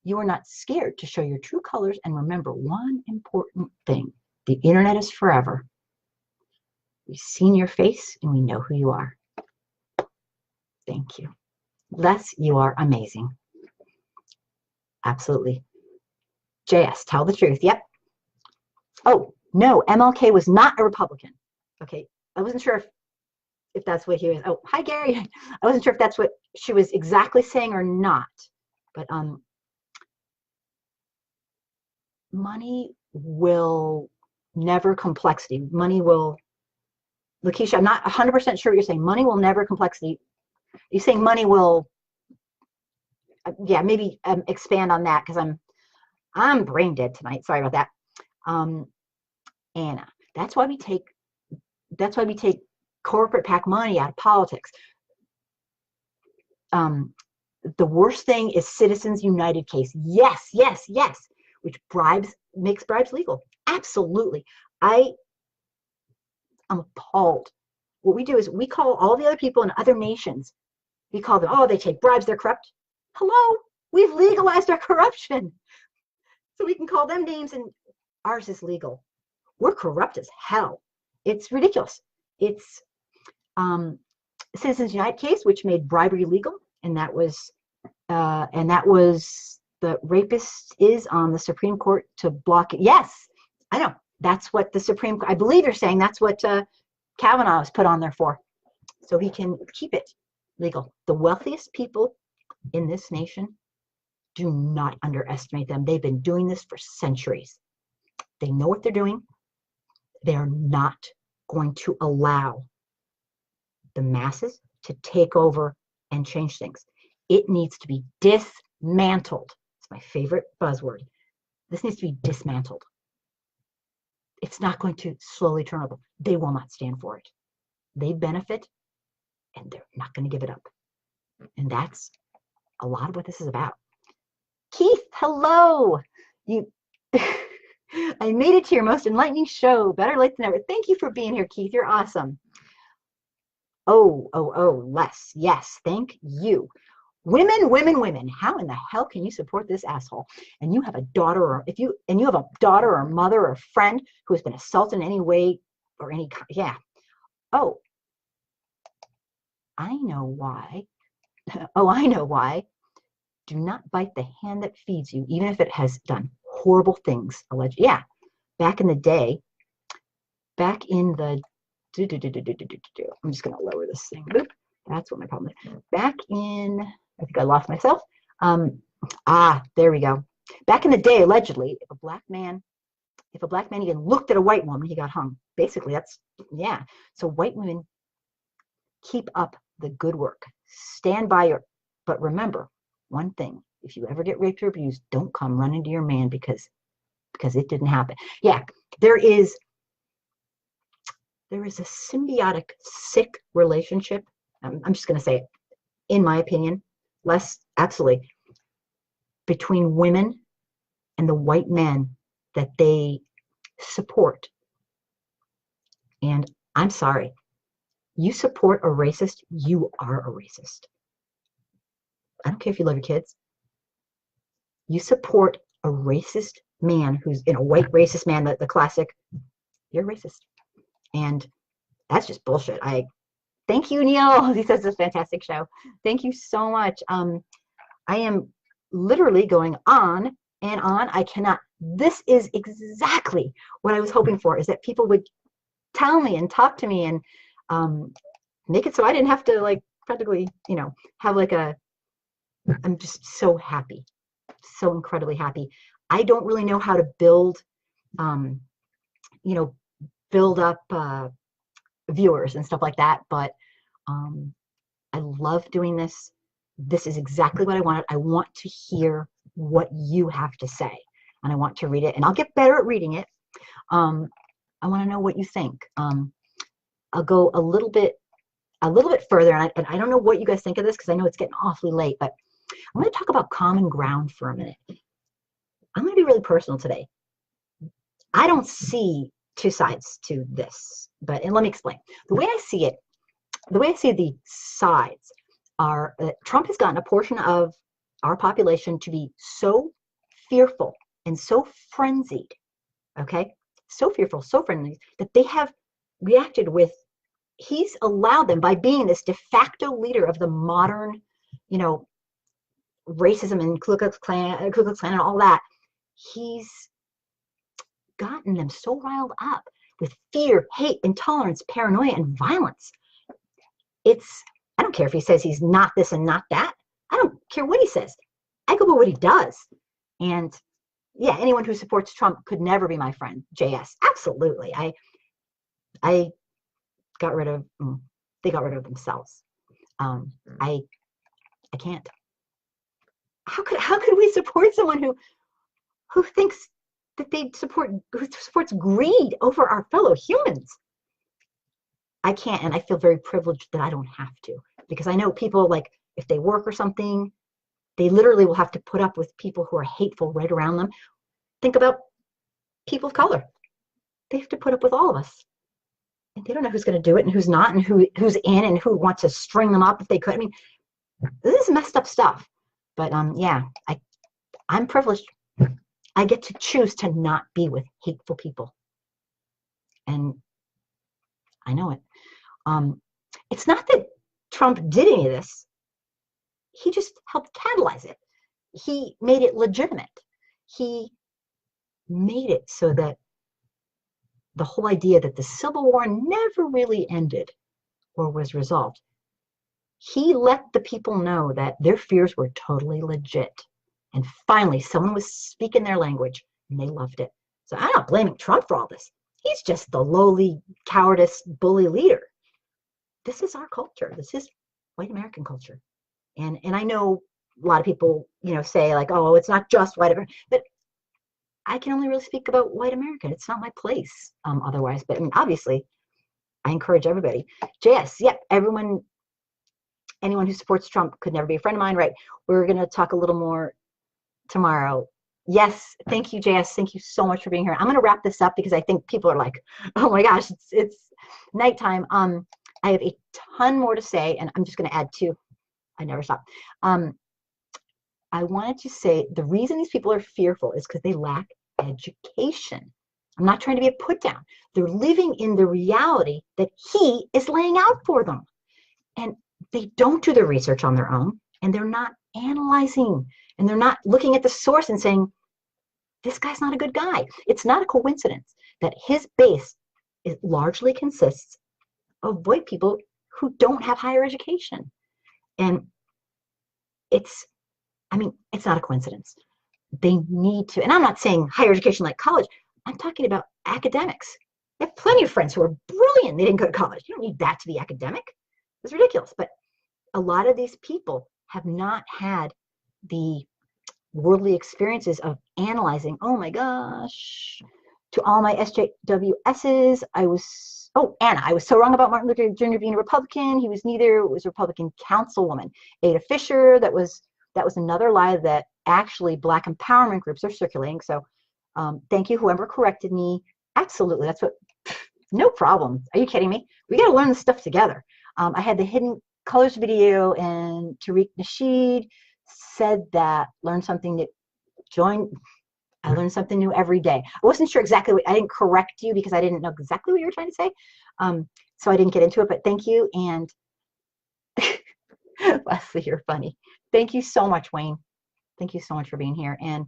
A: you are not scared to show your true colors, and remember one important thing, the internet is forever. We've seen your face and we know who you are. Thank you. Les, you are amazing. Absolutely. JS, tell the truth. Yep. Oh, no, MLK was not a Republican. Okay, I wasn't sure if that's what he was. Oh, hi, Gary. I wasn't sure if that's what she was exactly saying or not. But money will never complexity. Money will, Lakeisha, I'm not 100% sure what you're saying. Money will never complexity. You're saying money will, yeah, maybe expand on that, because I'm brain dead tonight. Sorry about that. Anna, that's why we take corporate PAC money out of politics. The worst thing is Citizens United case. Yes, yes, yes. Which makes bribes legal. Absolutely. I'm appalled. What we do is we call all the other people in other nations. We call them, oh, they take bribes, they're corrupt. Hello, We've legalized our corruption. So we can call them names and ours is legal. We're corrupt as hell. It's ridiculous. It's Citizens United case, which made bribery legal, and that was the rapist is on the Supreme Court to block it. Yes, I know. That's what the Supreme Court, I believe you're saying that's what Kavanaugh was put on there for, so he can keep it legal. The wealthiest people in this nation, do not underestimate them. They've been doing this for centuries. They know what they're doing. They're not going to allow the masses to take over and change things. It needs to be dismantled. It's my favorite buzzword. This needs to be dismantled. It's not going to slowly turn over. They will not stand for it. They benefit, and they're not going to give it up. And that's a lot of what this is about. Keith, hello. You, I made it to your most enlightening show. Better late than never. Thank you for being here, Keith. You're awesome. Les. Yes, thank you. Women. How in the hell can you support this asshole? And you have a daughter, or you have a daughter or mother or friend who has been assaulted in any way or any, yeah. Oh, I know why. Oh, I know why. Do not bite the hand that feeds you, even if it has done horrible things. Alleged. Yeah, back in the day, I'm just going to lower this thing. Boop. That's what my problem is. Back in, I think I lost myself. There we go. Back in the day, allegedly, if a black man even looked at a white woman, he got hung. Basically, that's, yeah. So white women, keep up the good work. Stand by your, but remember one thing: if you ever get raped or abused, don't come running to your man because it didn't happen. Yeah, there is a symbiotic, sick relationship. I'm just going to say it, in my opinion, absolutely, between women and the white men that they support. And I'm sorry, you support a racist, you are a racist. I don't care if you love your kids. You support a racist man who's in a white racist man, the classic, you're racist. And that's just bullshit. Thank you, Neil. He says it's a fantastic show. Thank you so much. I am literally going on and on. I cannot. This is exactly what I was hoping for, is that people would tell me and talk to me and make it so I didn't have to, like, practically, have like I'm just so happy, so incredibly happy. I don't really know how to build up viewers and stuff like that, but I love doing this. This is exactly what I wanted. I want to hear what you have to say, and I want to read it, and I'll get better at reading it. I want to know what you think. I'll go a little bit further, and I don't know what you guys think of this, because I know it's getting awfully late, but I'm going to talk about common ground for a minute. I'm going to be really personal today. I don't see two sides to this, and let me explain. The way I see the sides are that Trump has gotten a portion of our population to be so fearful and so frenzied, okay? So fearful, so frenzied, that they have reacted with, he's allowed them, by being this de facto leader of the modern, racism and Ku Klux Klan and all that, he's gotten them so riled up with fear, hate, intolerance, paranoia, and violence. I don't care if he says he's not this and not that. I don't care what he says. I go by what he does. And yeah, anyone who supports Trump could never be my friend. JS, absolutely. I got rid of, they got rid of themselves. I can't. How could we support someone who thinks that who supports greed over our fellow humans? I can't, and I feel very privileged that I don't have to, because I know people, like, if they work or something, they literally will have to put up with people who are hateful right around them. Think about people of color. They have to put up with all of us. And they don't know who's going to do it and who's not, and who's in and who wants to string them up if they could. I mean, this is messed up stuff. But yeah, I'm privileged. I get to choose to not be with hateful people. And I know it. It's not that Trump did any of this. He just helped catalyze it. He made it legitimate. He made it so that the whole idea that the Civil War never really ended or was resolved, he let the people know that their fears were totally legit. And finally, someone was speaking their language, and they loved it. So I'm not blaming Trump for all this. He's just the lowly, cowardice, bully leader. This is our culture. This is white American culture. And I know a lot of people, say like, oh, it's not just white America, but I can only really speak about white America. It's not my place otherwise. But I mean, obviously, I encourage everybody. JS, yep, anyone who supports Trump could never be a friend of mine, right? We're going to talk a little more tomorrow. Yes, thank you, JS. Thank you so much for being here. I'm going to wrap this up because I think people are like, oh my gosh, it's nighttime. I have a ton more to say, and I'm just going to add two. I never stop. I wanted to say the reason these people are fearful is because they lack education. I'm not trying to be a put down. They're living in the reality that he is laying out for them. And they don't do the research on their own, and they're not analyzing, and they're not looking at the source and saying, this guy's not a good guy. It's not a coincidence that his base largely consists of white people who don't have higher education. And it's not a coincidence. They need to, and I'm not saying higher education like college, I'm talking about academics. I have plenty of friends who are brilliant. They didn't go to college. You don't need that to be academic. It's ridiculous. But a lot of these people have not had the worldly experiences of analyzing, oh my gosh, to all my SJWSs, Anna, I was so wrong about Martin Luther Jr. being a Republican. He was neither. It was a Republican councilwoman. Ada Fisher, that was another lie that actually Black empowerment groups are circulating. So thank you, whoever corrected me. Absolutely, no problem. Are you kidding me? We got to learn this stuff together. I had the Hidden Colors video, and Tariq Nasheed said that learn something new. I learn something new every day. I wasn't sure exactly I didn't correct you because I didn't know exactly what you were trying to say. So I didn't get into it, but thank you. And Leslie, you're funny. Thank you so much, Wayne. Thank you so much for being here. And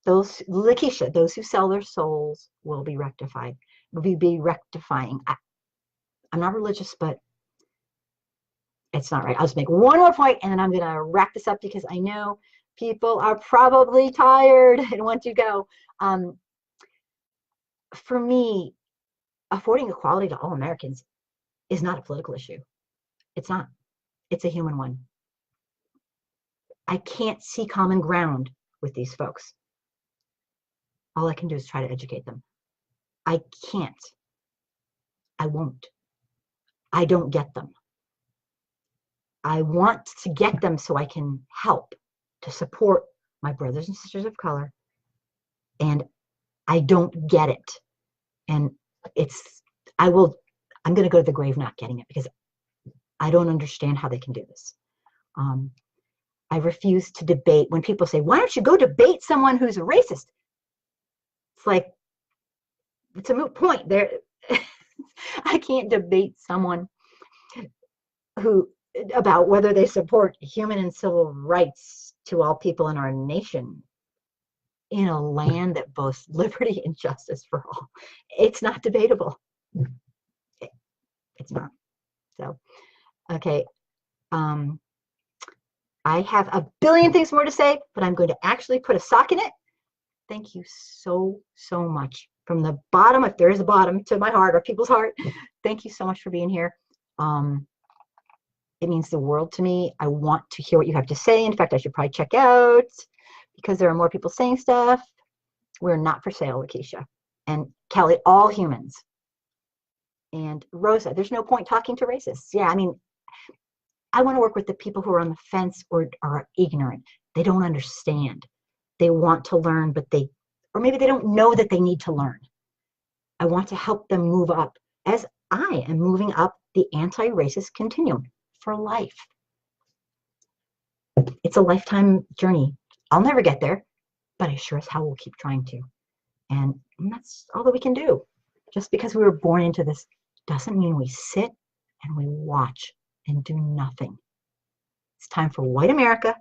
A: Lakeisha, those who sell their souls will be rectified. Will be rectifying. I'm not religious, but it's not right. I'll just make one more point, and then I'm going to wrap this up because I know people are probably tired and want to go. For me, affording equality to all Americans is not a political issue. It's not. It's a human one. I can't see common ground with these folks. All I can do is try to educate them. I can't. I won't. I don't get them. I want to get them so I can help to support my brothers and sisters of color. And I don't get it. And I'm going to go to the grave not getting it because I don't understand how they can do this. I refuse to debate when people say, why don't you go debate someone who's a racist? It's like, it's a moot point. I can't debate someone about whether they support human and civil rights to all people in our nation in a land that boasts liberty and justice for all. It's not debatable. It's not. So, okay. I have a billion things more to say, but I'm going to actually put a sock in it. Thank you so, so much. From the bottom, if there is a bottom to my heart or people's heart, thank you so much for being here. It means the world to me. I want to hear what you have to say. In fact, I should probably check out because there are more people saying stuff. We're not for sale, Lakeisha. And Kelly, all humans. And Rosa, there's no point talking to racists. Yeah, I mean, I want to work with the people who are on the fence or are ignorant. They don't understand. They want to learn, or maybe they don't know that they need to learn. I want to help them move up as I am moving up the anti-racist continuum for life. It's a lifetime journey. I'll never get there, but I sure as hell will keep trying to. And that's all that we can do. Just because we were born into this doesn't mean we sit and we watch and do nothing. It's time for white America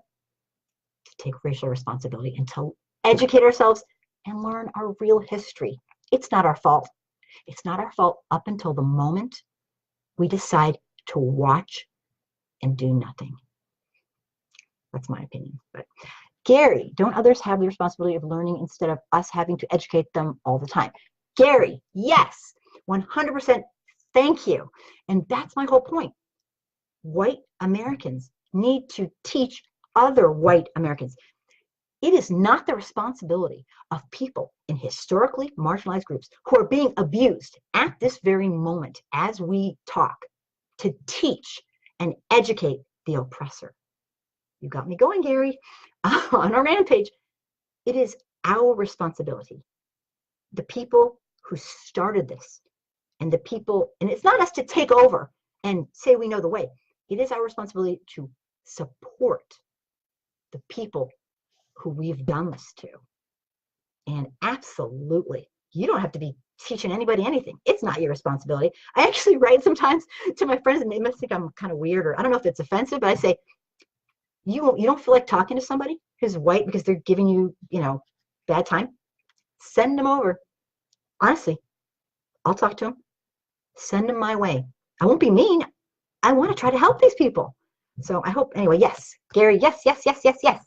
A: to take racial responsibility and to educate ourselves and learn our real history. It's not our fault. It's not our fault up until the moment we decide to watch and do nothing. That's my opinion. But Gary, don't others have the responsibility of learning instead of us having to educate them all the time? Gary, yes, 100%. Thank you. And that's my whole point. White Americans need to teach other white Americans. It is not the responsibility of people in historically marginalized groups who are being abused at this very moment as we talk to teach and educate the oppressor. You got me going, Gary, on our rampage. It is our responsibility. The people who started this and the people, and it's not us to take over and say we know the way. It is our responsibility to support the people who we've done this to. And absolutely, you don't have to be teaching anybody anything. It's not your responsibility. I actually write sometimes to my friends, and they must think I'm kind of weird, or I don't know if it's offensive, but I say, you don't feel like talking to somebody who's white because they're giving you, bad time? Send them over. Honestly, I'll talk to them. Send them my way. I won't be mean. I want to try to help these people. So I hope, anyway, yes. Gary, yes, yes, yes, yes, yes.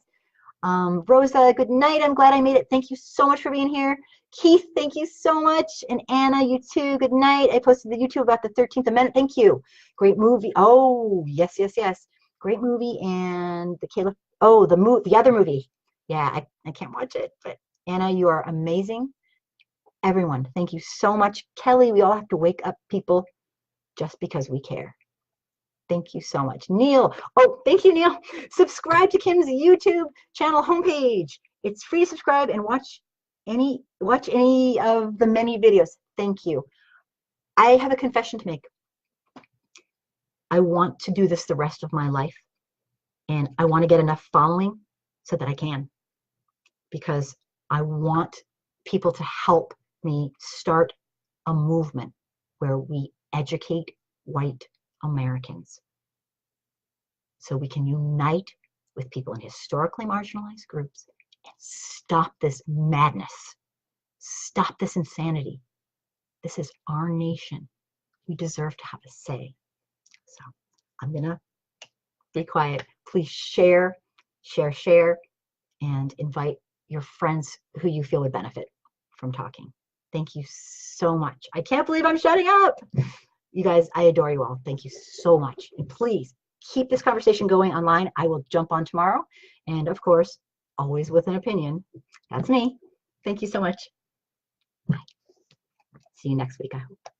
A: Rosa, good night. I'm glad I made it. Thank you so much for being here. Keith, thank you so much. And Anna, you too. Good night. I posted the YouTube about the 13th Amendment. Thank you. Great movie. Oh, yes, yes, yes. Great movie. And the Caliph. Oh, the other movie. Yeah, I can't watch it. But Anna, you are amazing. Everyone, thank you so much. Kelly, we all have to wake up people just because we care. Thank you so much. Neil, oh, thank you, Neil. Subscribe to Kim's YouTube channel homepage. It's free to subscribe and watch any of the many videos. Thank you. I have a confession to make. I want to do this the rest of my life, and I want to get enough following so that I can, because I want people to help me start a movement where we educate white Americans so we can unite with people in historically marginalized groups and stop this madness, stop this insanity. This is our nation. We deserve to have a say. So I'm gonna be quiet. Please share, and invite your friends who you feel would benefit from talking. Thank you so much. I can't believe I'm shutting up. You guys, I adore you all. Thank you so much. And please keep this conversation going online. I will jump on tomorrow. And of course, always with an opinion. That's me. Thank you so much. Bye. See you next week, I hope.